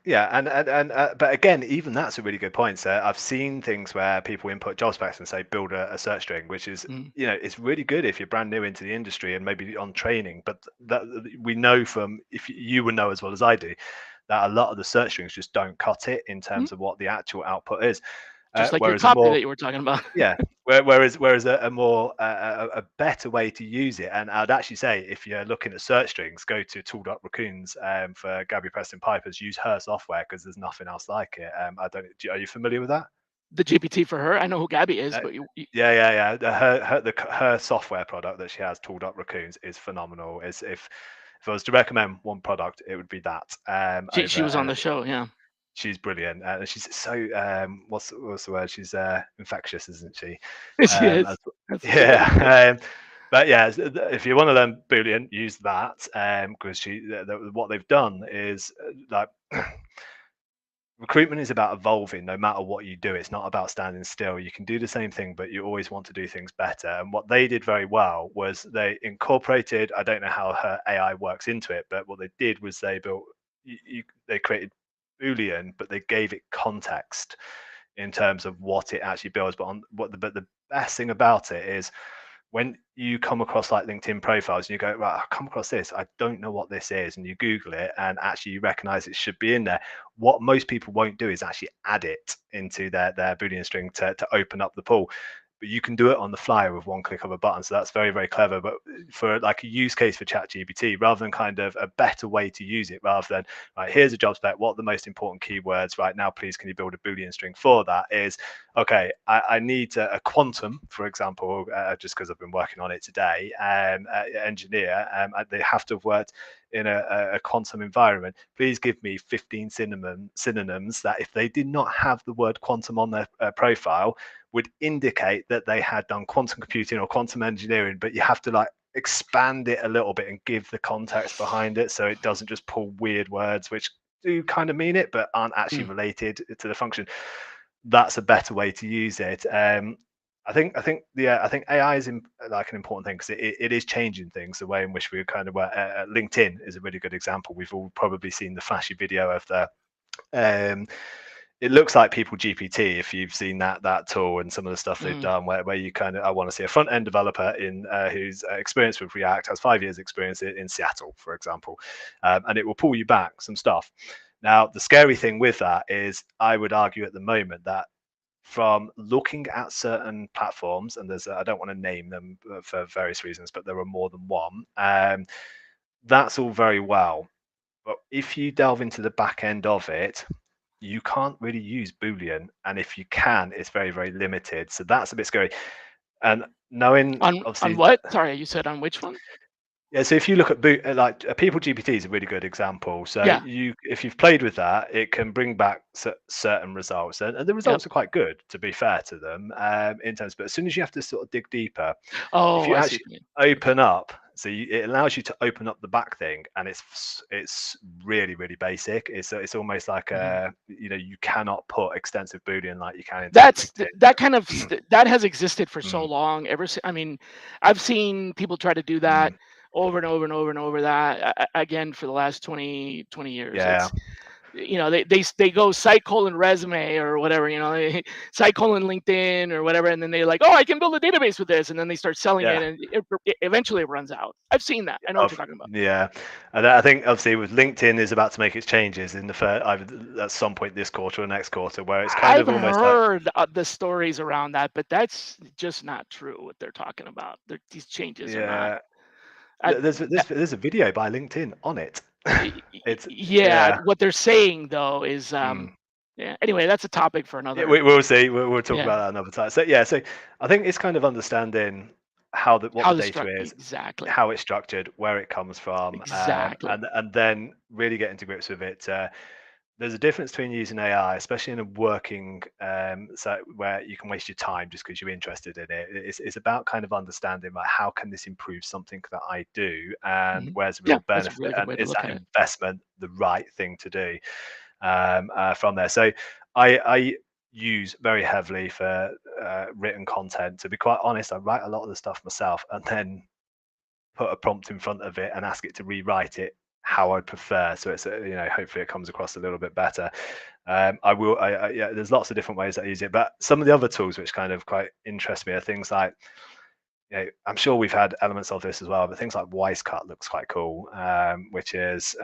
S2: Yeah, and but again, even that's a really good point. So I've seen things where people input job specs and say build a search string, which is,
S1: Mm,
S2: it's really good if you're brand new into the industry and maybe on training. But that we know from, if you would know as well as I do, that a lot of the search strings just don't cut it in
S1: mm.
S2: terms of what the actual output is.
S1: Just like your
S2: Whereas a
S1: copy
S2: more
S1: that you were talking about.
S2: Yeah, whereas a more a better way to use it, and I'd actually say if you're looking at search strings, go to tool.raccoons for Gabby Preston Pipers. Use her software because there's nothing else like it. I don't. Are you familiar with that?
S1: The GPT for her. I know who Gabby is,
S2: Uh,
S1: but you
S2: yeah. Her software product that she has, Tool.Raccoons, is phenomenal. Is if I was to recommend one product, it would be that.
S1: she
S2: Over
S1: was on the show. Yeah.
S2: She's brilliant. She's so what's the word? She's infectious, isn't she?
S1: She is.
S2: As,
S1: That's for sure.
S2: yeah. But yeah, if you want to learn Boolean, use that because what they've done is like recruitment is about evolving no matter what you do. It's not about standing still. You can do the same thing, but you always want to do things better. And what they did very well was they incorporated, I don't know how her AI works into it, but what they did was they built, they created Boolean, but they gave it context in terms of what it actually builds. But the best thing about it is when you come across like LinkedIn profiles and you go, right, I come across this, I don't know what this is, and you Google it and actually you recognize it should be in there. What most people won't do is actually add it into their Boolean string to open up the pool. But you can do it on the fly with one click of a button. So that's very, very clever. But for like a use case for ChatGPT, rather than kind of a better way to use it, rather than, right, here's a job spec, what are the most important keywords right now, please can you build a Boolean string for that, is okay, I need a quantum, for example, just because I've been working on it today, engineer, they have to have worked in a quantum environment. Please give me 15 synonyms that, if they did not have the word quantum on their profile, would indicate that they had done quantum computing or quantum engineering, but you have to like expand it a little bit and give the context behind it so it doesn't just pull weird words which do kind of mean it but aren't actually
S1: Mm,
S2: related to the function. That's a better way to use it. I think AI is like an important thing because it is changing things. The way in which we kind of were, LinkedIn is a really good example. We've all probably seen the flashy video of the um, it looks like People GPT if you've seen that tool and some of the stuff they've
S1: mm.
S2: done where you kind of, I want to see a front end developer in who's experienced with React, has 5 years experience in Seattle, for example, and it will pull you back some stuff. Now the scary thing with that is I would argue at the moment that from looking at certain platforms, and there's I don't want to name them for various reasons, but there are more than one. That's all very well, but if you delve into the back end of it, you can't really use Boolean, and if you can, it's very, very limited. So that's a bit scary. And knowing
S1: On
S2: obviously
S1: what? Sorry, you said on which one?
S2: yeah, so if you look at like People GPT is a really good example. So
S1: Yeah.
S2: if you've played with that, it can bring back certain results, and the
S1: Yep.
S2: results are quite good. To be fair to them, in terms, but as soon as you have to sort of dig deeper, if
S1: Oh,
S2: you
S1: I see
S2: actually
S1: what you mean. Okay.
S2: open up, it allows you to open up the back thing, and it's really really basic. It's almost like
S1: Mhm.
S2: you cannot put extensive boolean like you can into
S1: That
S2: LinkedIn.
S1: kind of that has existed for so
S2: Mm,
S1: long. I mean, I've seen people try to do that
S2: mm,
S1: over and over and over and over that again for the last 20 years.
S2: yeah,
S1: It's they go site colon resume or whatever, site colon LinkedIn or whatever, and then they're like, oh, I can build a database with this, and then they start selling
S2: yeah.
S1: it, and eventually it runs out. I've seen that. I know what you're
S2: Of
S1: talking about.
S2: Yeah, and I think obviously with LinkedIn is about to make its changes in the either at some point this quarter or next quarter, where it's kind
S1: I've
S2: of almost like
S1: heard the stories around that, but that's just not true. What they're talking about, these changes are not.
S2: yeah,
S1: I,
S2: there's a video by LinkedIn on it. It's
S1: yeah,
S2: yeah.
S1: what they're saying though is
S2: Mm.
S1: yeah. Anyway, that's a topic for
S2: Yeah,
S1: another.
S2: we'll see. We'll talk
S1: Yeah,
S2: about that another time. So yeah, so I think it's kind of understanding what
S1: how
S2: the
S1: the
S2: data
S1: struct
S2: is,
S1: exactly,
S2: how it's structured, where it comes from,
S1: exactly.
S2: and then really getting to grips with it. There's a difference between using AI, especially in a working so where you can waste your time just because you're interested in it. It's about kind of understanding like how can this improve something that I do, and
S1: Mhm.
S2: where's the
S1: Yeah,
S2: real
S1: that's a
S2: benefit,
S1: really good
S2: and
S1: way to
S2: is
S1: look
S2: that
S1: at it.
S2: investment the right thing to do from there? So I use very heavily for written content. To be quite honest, I write a lot of the stuff myself, and then put a prompt in front of it and ask it to rewrite it how I'd prefer. So it's hopefully it comes across a little bit better. Yeah. There's lots of different ways that I use it, but some of the other tools which kind of quite interest me are things like I'm sure we've had elements of this as well, but things like Wisecut looks quite cool, which is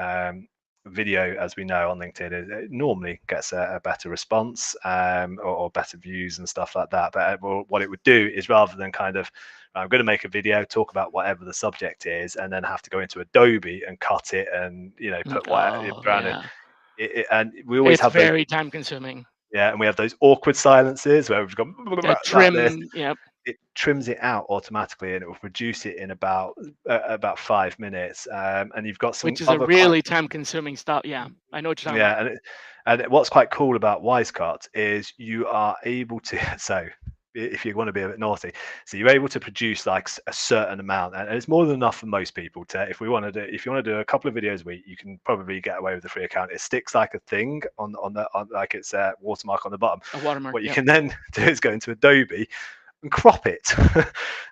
S2: video, as we know on LinkedIn, it normally gets a better response or better views and stuff like that. But what it would do is rather than kind of, I'm going to make a video, talk about whatever the subject is, and then have to go into Adobe and cut it and put what
S1: Oh
S2: around it,
S1: yeah,
S2: and we always
S1: it's
S2: have those.
S1: very time consuming.
S2: Yeah, and we have those awkward silences where we've gone
S1: That
S2: like this.
S1: trim, yeah,
S2: It trims it out automatically, and it will produce it in about 5 minutes. And you've got some
S1: which is a
S2: other quite
S1: really time consuming stuff. Yeah, I know what you're talking about.
S2: yeah, and what's quite cool about Wisecut is you are able to so if you want to be a bit naughty, so you're able to produce like a certain amount, and it's more than enough for most people to if we want to do if you want to do a couple of videos a week, you can probably get away with a free account. It sticks like a thing on like it's a watermark on the bottom.
S1: A watermark.
S2: What you
S1: Yep.
S2: can then do is go into Adobe and crop it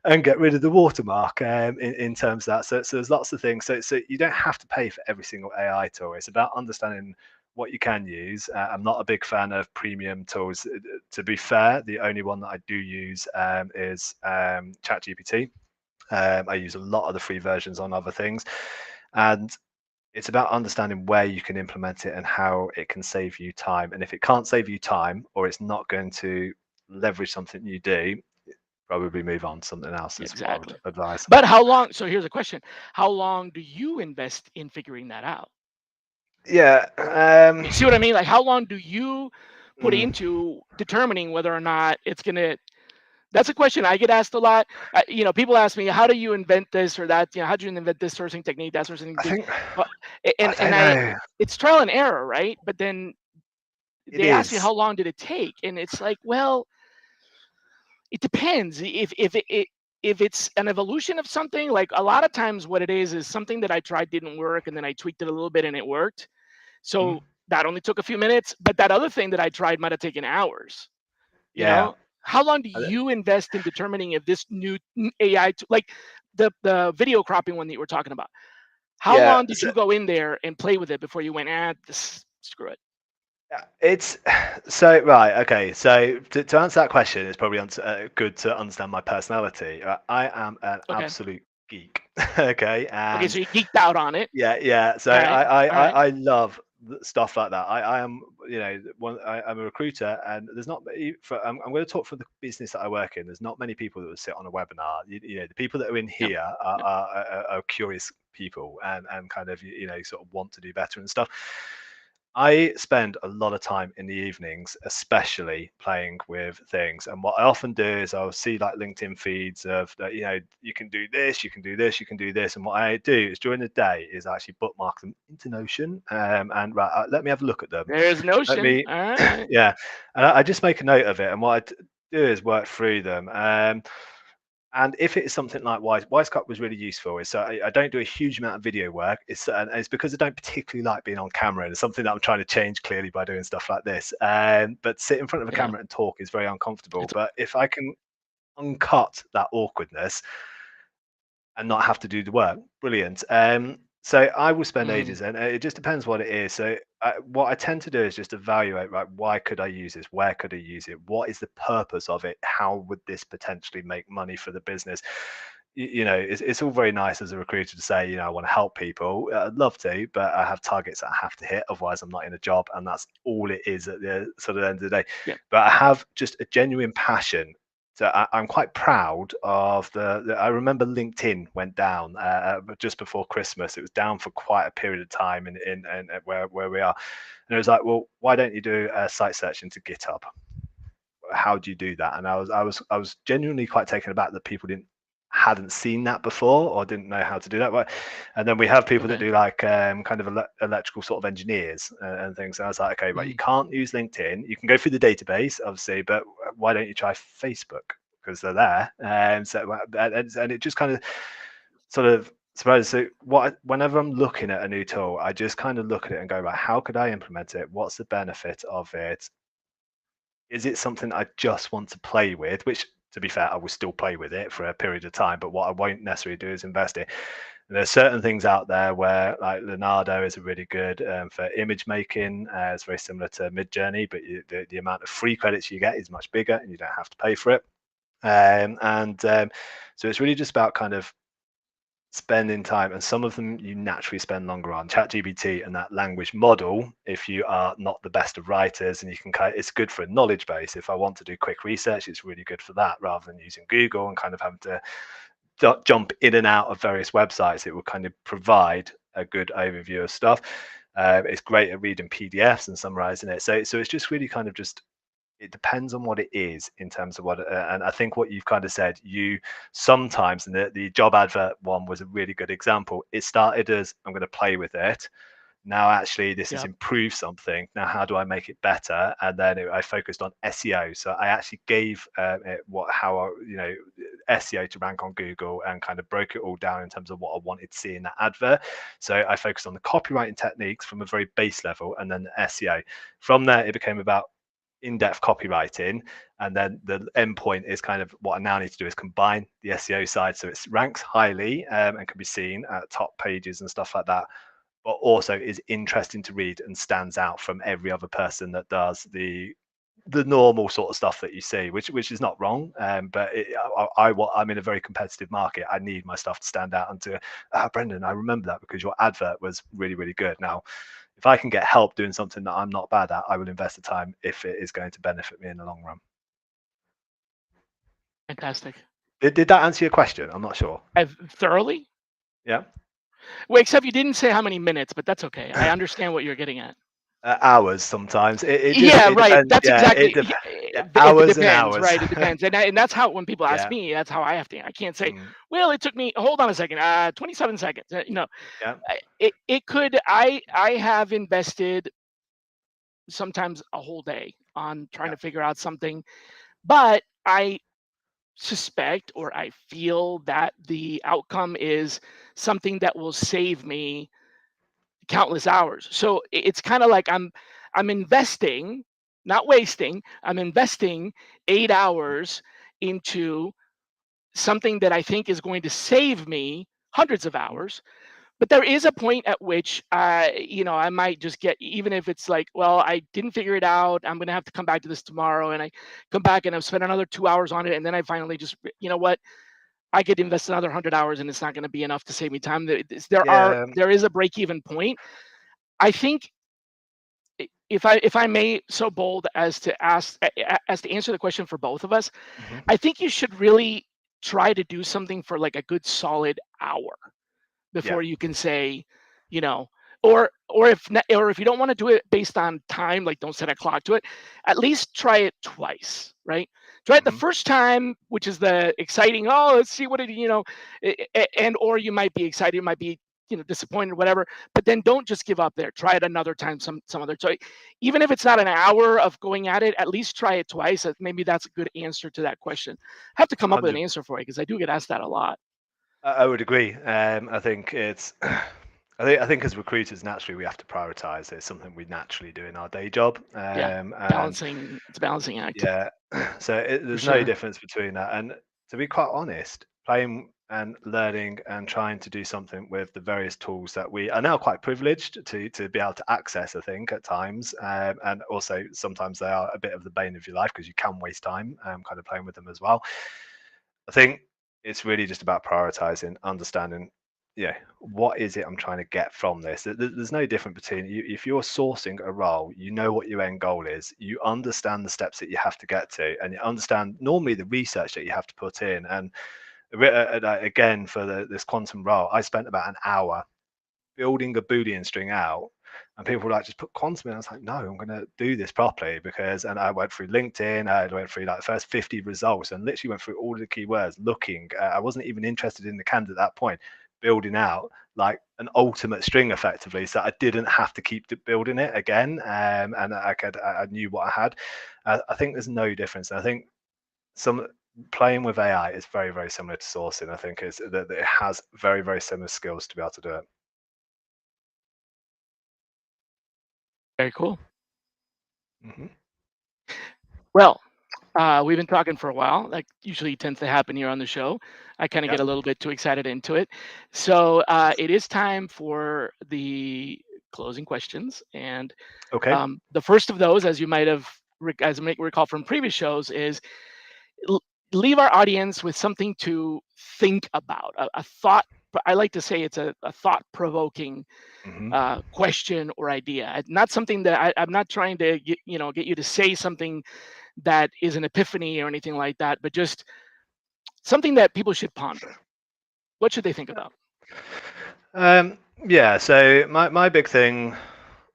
S2: and get rid of the watermark in terms of that. So there's lots of things. So you don't have to pay for every single AI tool. It's about understanding what you can use. I'm not a big fan of premium tools. To be fair, the only one that I do use is ChatGPT. I use a lot of the free versions on other things. And it's about understanding where you can implement it and how it can save you time. And if it can't save you time or it's not going to leverage something you do, probably move on to something else is what I would
S1: Exactly.
S2: advise.
S1: But how long? So here's a question: how long do you invest in figuring that out?
S2: Yeah.
S1: You see what I mean? Like, how long do you put
S2: Mm,
S1: into determining whether or not it's gonna? That's a question I get asked a lot. People ask me, "How do you invent this or that? How do you invent this sourcing technique, that sourcing
S2: I
S1: technique?"
S2: think
S1: But
S2: I
S1: and
S2: don't know.
S1: it's trial and error, right? But then
S2: It
S1: they ask me
S2: is.
S1: how long did it take, and it's like, well, it depends. If it's an evolution of something, like a lot of times what it is something that I tried didn't work, and then I tweaked it a little bit and it worked.
S2: Mm,
S1: So that only took a few minutes, but that other thing that I tried might have taken hours. You
S2: yeah.
S1: know, how long do
S2: I
S1: you invest in determining if this new AI, like the video cropping one that you were talking about? How
S2: Yeah.
S1: long did you go in there and play with it before you went, this, screw it?
S2: It's so right. Okay. So to answer that question, it's probably good to understand my personality. I am an
S1: Okay.
S2: absolute geek. Okay.
S1: Okay. So
S2: And
S1: you geeked out on it.
S2: yeah, yeah. So
S1: All right. All right.
S2: I love stuff like that. I am, I'm a recruiter, and there's not many. I'm going to talk for the business that I work in. There's not many people that would sit on a webinar. The people that are in
S1: Yep.
S2: here
S1: Yep.
S2: are curious people and kind of sort of want to do better and stuff. I spend a lot of time in the evenings, especially playing with things. And what I often do is I'll see like LinkedIn feeds of that, you can do this, you can do this, you can do this. And what I do is during the day is actually bookmark them into Notion, and right, let me have a look at them.
S1: There's
S2: Let
S1: Notion.
S2: me,
S1: All right.
S2: yeah, and I just make a note of it. And what do is work through them. And if it is something like Wisecut was really useful. Is I don't do a huge amount of video work. It's because I don't particularly like being on camera, and it's something that I'm trying to change clearly by doing stuff like this. But sit in front of a
S1: Yeah.
S2: camera and talk is very uncomfortable.
S1: It's
S2: But if I can uncut that awkwardness and not have to do the work. Brilliant. So I will spend
S1: mm,
S2: ages, and it just depends what it is. So what I tend to do is just evaluate, right? Why could I use this? Where could I use it? What is the purpose of it? How would this potentially make money for the business? It's all very nice as a recruiter to say, I want to help people. I'd love to, but I have targets that I have to hit. Otherwise, I'm not in a job, and that's all it is at the sort of end of the day.
S1: yeah.
S2: But I have just a genuine passion, so I'm quite proud of I remember LinkedIn went down just before Christmas. It was down for quite a period of time in where we are, and it was like, well, why don't you do a site search into GitHub? How do you do that? And I was genuinely quite taken aback that people hadn't seen that before or didn't know how to do that. And then we have people that
S1: Okay.
S2: do like kind of electrical sort of engineers and things. And I was like, okay, right, you
S1: Mm,
S2: can't use LinkedIn. You can go through the database, obviously, but why don't you try Facebook? Because they're there. And it just kind of sort of suppose so whenever I'm looking at a new tool, I just kind of look at it and go, right, how could I implement it? What's the benefit of it? Is it something I just want to play with? Which, to be fair, I will still play with it for a period of time. But what I won't necessarily do is invest it. And there's certain things out there where, like Leonardo, is a really good for image making. It's very similar to Midjourney, but the amount of free credits you get is much bigger, and you don't have to pay for it. And So it's really just about kind of spending time, and some of them you naturally spend longer on. ChatGPT and that language model, if you are not the best of writers, and you can it's good for a knowledge base. If I want to do quick research, it's really good for that, rather than using Google and kind of having to jump in and out of various websites. It will kind of provide a good overview of stuff. It's great at reading PDFs and summarizing it. So it's just really kind of just, it depends on what it is in terms of what, and I think what you've kind of said, you sometimes, and the job advert one was a really good example. It started as, I'm going to play with it. Now actually this has
S1: yep.
S2: improved something. Now how do I make it better? And then I focused on SEO. So I actually gave it SEO to rank on Google, and kind of broke it all down in terms of what I wanted to see in that advert. So I focused on the copywriting techniques from a very base level, and then the SEO. From there, it became about in-depth copywriting, and then the endpoint is kind of what I now need to do is combine the SEO side, so it ranks highly and can be seen at top pages and stuff like that, but also is interesting to read and stands out from every other person that does the normal sort of stuff that you see, which is not wrong. But I'm in a very competitive market. I need my stuff to stand out and to, Brendan, I remember that because your advert was really, really good. Now, if I can get help doing something that I'm not bad at, I will invest the time if it is going to benefit me in the long run.
S1: Fantastic.
S2: Did that answer your question? I'm not sure.
S1: I've thoroughly.
S2: Yeah.
S1: Well, except you didn't say how many minutes, but that's okay. I understand what you're getting at.
S2: Hours sometimes.
S1: Yeah,
S2: It
S1: right.
S2: depends.
S1: That's
S2: Yeah,
S1: exactly.
S2: yeah,
S1: It
S2: hours and
S1: depends,
S2: hours.
S1: right? It depends, and that's how when people ask
S2: Yeah.
S1: me, that's how I have to. I can't say,
S2: Mm,
S1: well, it took me. Hold on a second. 27 seconds.
S2: yeah.
S1: It could. I have invested sometimes a whole day on trying
S2: Yeah.
S1: to figure out something, but I suspect or I feel that the outcome is something that will save me countless hours. So it's kind of like I'm investing, not wasting. I'm investing 8 hours into something that I think is going to save me hundreds of
S2: Mhm.
S1: hours. But there is a point at which I might just get, even if it's like, well, I didn't figure it out. I'm gonna have to come back to this tomorrow, and I come back and I've spent another 2 hours on it, and then I finally just, you know what, I could invest another 100 hours, and it's not going to be enough to save me time.
S2: Yeah.
S1: There is a break even point. I think if I may so bold as to as to answer the question for both of us,
S2: Mhm.
S1: I think you should really try to do something for like a good solid hour
S2: Yeah.
S1: before you can say, you know, or if you don't want to do it based on time, like don't set a clock to it, at least try it twice, right? Try it the
S2: Hmm.
S1: first time, which is the exciting, oh, let's see what it, and or you might be excited, you might be, disappointed, whatever, but then don't just give up there. Try it another time, some other. So even if it's not an hour of going at it, at least try it twice. Maybe that's a good answer to that question. I have to come up with an
S2: 100.
S1: answer for you because I do get asked that a lot.
S2: I would agree. I think it's. I think as recruiters, naturally, we have to prioritize. It's something we naturally do in our day job,
S1: Yeah,
S2: and
S1: balancing. It's a balancing act
S2: yeah, so
S1: for
S2: there's no
S1: sure.
S2: difference between that. And to be quite honest, playing and learning and trying to do something with the various tools that we are now quite privileged to be able to access, I think, at times, and also sometimes they are a bit of the bane of your life because you can waste time kind of playing with them as well. I think it's really just about prioritizing, understanding, yeah, what is it I'm trying to get from this? There's no difference between you. If you're sourcing a role, you know what your end goal is, you understand the steps that you have to get to, and you understand normally the research that you have to put in. And again, for this quantum role, I spent about an hour building a Boolean string out. And people were like, just put quantum in. I was like, no, I'm going to do this properly because, and I went through LinkedIn, I went through like the first 50 results and literally went through all the keywords looking. I wasn't even interested in the candidate at that point, building out like an ultimate string effectively. So I didn't have to keep building it again. And I knew what I had. I think there's no difference. And I think some playing with AI is very, very similar to sourcing. I think is that it has very, very similar skills to be able to do it.
S1: Very cool.
S2: Hmm.
S1: Well, we've been talking for a while. That usually tends to happen here on the show. I kind of
S2: Yeah.
S1: get a little bit too excited into it. So it is time for the closing questions. And
S2: Okay.
S1: the first of those, as you might have, as you may recall from previous shows, is l- leave our audience with something to think about, a thought. I like to say it's a thought provoking
S2: Hmm.
S1: question or idea. Not something that I'm not trying to get you to say something that is an epiphany or anything like that, but just something that people should ponder. What should they think about?
S2: Um, yeah, so my big thing,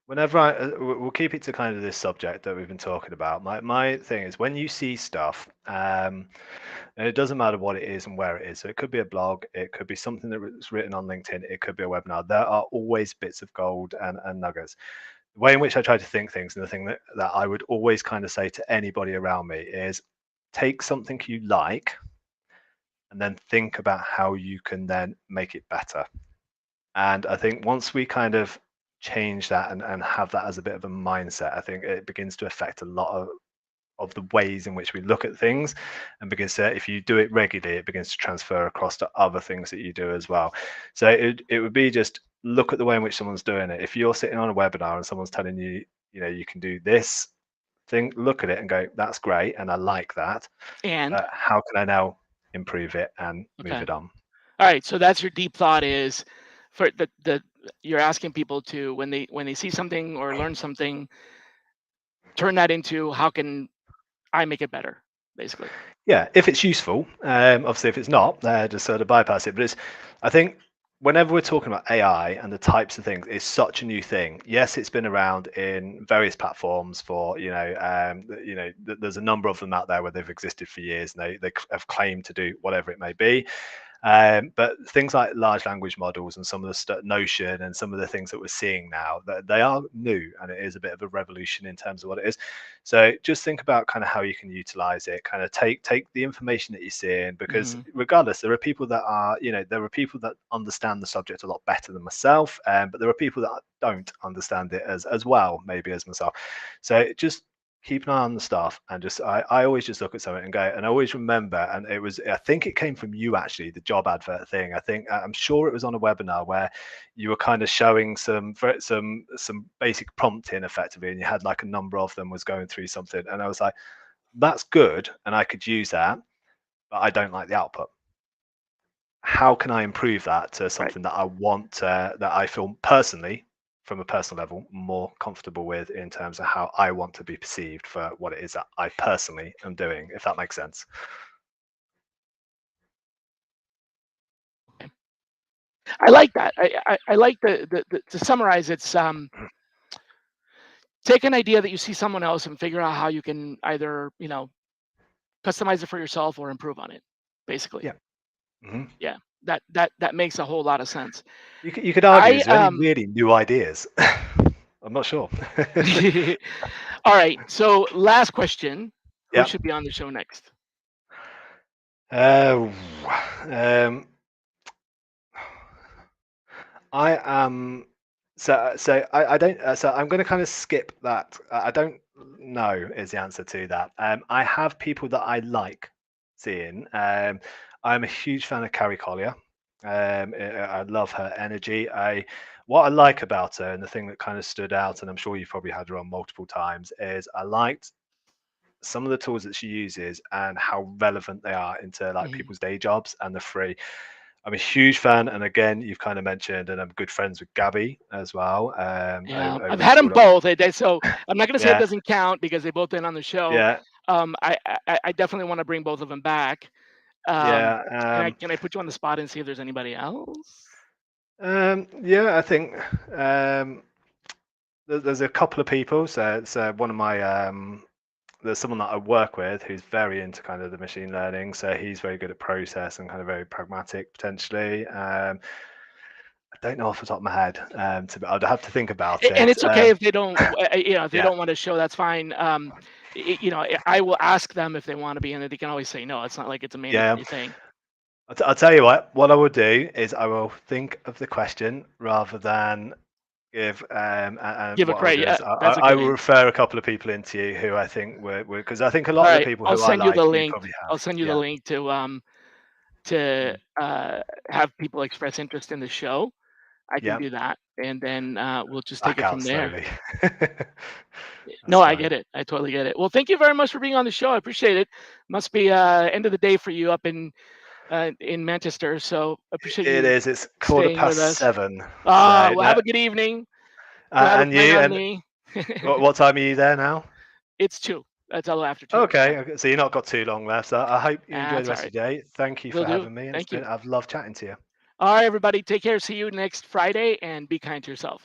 S2: whenever we'll keep it to kind of this subject that we've been talking about. My thing is when you see stuff, and it doesn't matter what it is and where it is. So it could be a blog, it could be something that was written on LinkedIn, it could be a webinar. There are always bits of gold and nuggets. The way in which I try to think things, and the thing that I would always kind of say to anybody around me is take something you like and then think about how you can then make it better. And I think once we kind of change that and have that as a bit of a mindset, I think it begins to affect a lot of the ways in which we look at things, and begins to, if you do it regularly, it begins to transfer across to other things that you do as well. So it would be just look at the way in which someone's doing it. If you're sitting on a webinar and someone's telling you, you can do this thing, look at it and go, that's great, and I like that.
S1: And
S2: How can I now improve it and move
S1: okay,
S2: it on?
S1: all right. So that's your deep thought is for the you're asking people to when they see something or learn something, turn that into how can I make it better, basically.
S2: Yeah, if it's useful. Obviously, if it's not, just sort of bypass it. But I think, whenever we're talking about AI and the types of things, it's such a new thing. Yes, it's been around in various platforms for, there's a number of them out there where they've existed for years and they have claimed to do whatever it may be. But things like large language models and some of the Notion and some of the things that we're seeing now, they are new, and it is a bit of a revolution in terms of what it is. So just think about kind of how you can utilize it. Kind of take the information that you're seeing, because
S1: Hmm.
S2: regardless, there are people that are, there are people that understand the subject a lot better than myself, but there are people that don't understand it as well, maybe as myself. So just keep an eye on the stuff, and just I always just look at something and go, and I always remember, and I think it came from you actually, the job advert thing. I'm sure it was on a webinar where you were kind of showing some basic prompting effectively, and you had like a number of them was going through something, and I was like, that's good and I could use that, but I don't like the output. How can I improve that to
S1: Right.
S2: something that I want, that I feel personally, from a personal level, more comfortable with in terms of how I want to be perceived for what it is that I personally am doing, if that makes sense.
S1: Okay. I like that. I like the to summarize. It's take an idea that you see someone else and figure out how you can either customize it for yourself or improve on it. Basically,
S2: Yeah. Mhm.
S1: yeah. That makes a whole lot of sense.
S2: You could argue,
S1: I
S2: is there any really new ideas? I'm not sure.
S1: All right. So last question: who
S2: Yeah.
S1: should be on the show next?
S2: Uh, um, I am I don't so I'm going to kind of skip that. I don't know is the answer to that. I have people that I like seeing. I'm a huge fan of Carrie Collier. I love her energy. I What I like about her, and the thing that kind of stood out, and I'm sure you've probably had her on multiple times, is I liked some of the tools that she uses and how relevant they are into like
S1: Mhm.
S2: people's day jobs and the free. I'm a huge fan, and again, you've kind of mentioned, and I'm good friends with Gabby as well.
S1: Yeah, I've
S2: Over at
S1: had them
S2: School.
S1: both. So I'm not going to say it
S2: Yeah,
S1: doesn't count because they both been on the show.
S2: yeah,
S1: I definitely want to bring both of them back. Um,
S2: yeah,
S1: can I put you on the spot and see if there's anybody else?
S2: yeah. I think um, there's a couple of people. So one of my there's someone that I work with who's very into kind of the machine learning. So he's very good at process and kind of very pragmatic potentially. I don't know off the top of my head. I'd have to think about
S1: And
S2: it.
S1: it's okay if they don't, if they
S2: Yeah,
S1: don't want to show, that's fine. I will ask them if they want to be in it. They can always say no. It's not like it's a
S2: yeah.
S1: mandatory thing.
S2: I'll tell you what. What I will do is I will think of the question rather than give. And
S1: Give a
S2: what I'll
S1: credit.
S2: do
S1: Yeah,
S2: is
S1: that's a
S2: I
S1: good
S2: will
S1: answer.
S2: refer a couple of people into you who I think were because I think a lot
S1: All
S2: of the
S1: right,
S2: people
S1: I'll
S2: who I
S1: send you the
S2: like you
S1: link.
S2: probably have.
S1: I'll send you the
S2: Yeah.
S1: link to
S2: Mm.
S1: have people express interest in the show. I can
S2: Yeah.
S1: do that, and then we'll just take
S2: Back
S1: it
S2: out
S1: from there.
S2: slowly. That's
S1: No, I
S2: fine.
S1: get it. I totally get it. Well, thank you very much for being on the show. I appreciate it. Must be end of the day for you up in Manchester, so appreciate
S2: It
S1: you
S2: is. It's quarter
S1: staying with
S2: past
S1: us.
S2: seven. So
S1: Well,
S2: no,
S1: have a good evening. Glad it's
S2: and
S1: raining
S2: you.
S1: on
S2: And
S1: me.
S2: what time are you there now?
S1: It's 2. That's all after 2. Yeah.
S2: Okay, okay. So you've not got too long left. So I hope you enjoy the
S1: That's all
S2: rest
S1: right.
S2: of your day. Thank you
S1: Will
S2: for
S1: do.
S2: having me, and
S1: Thank you.
S2: I've loved chatting to you.
S1: All right, everybody. Take care. See you next Friday, and be kind to yourself.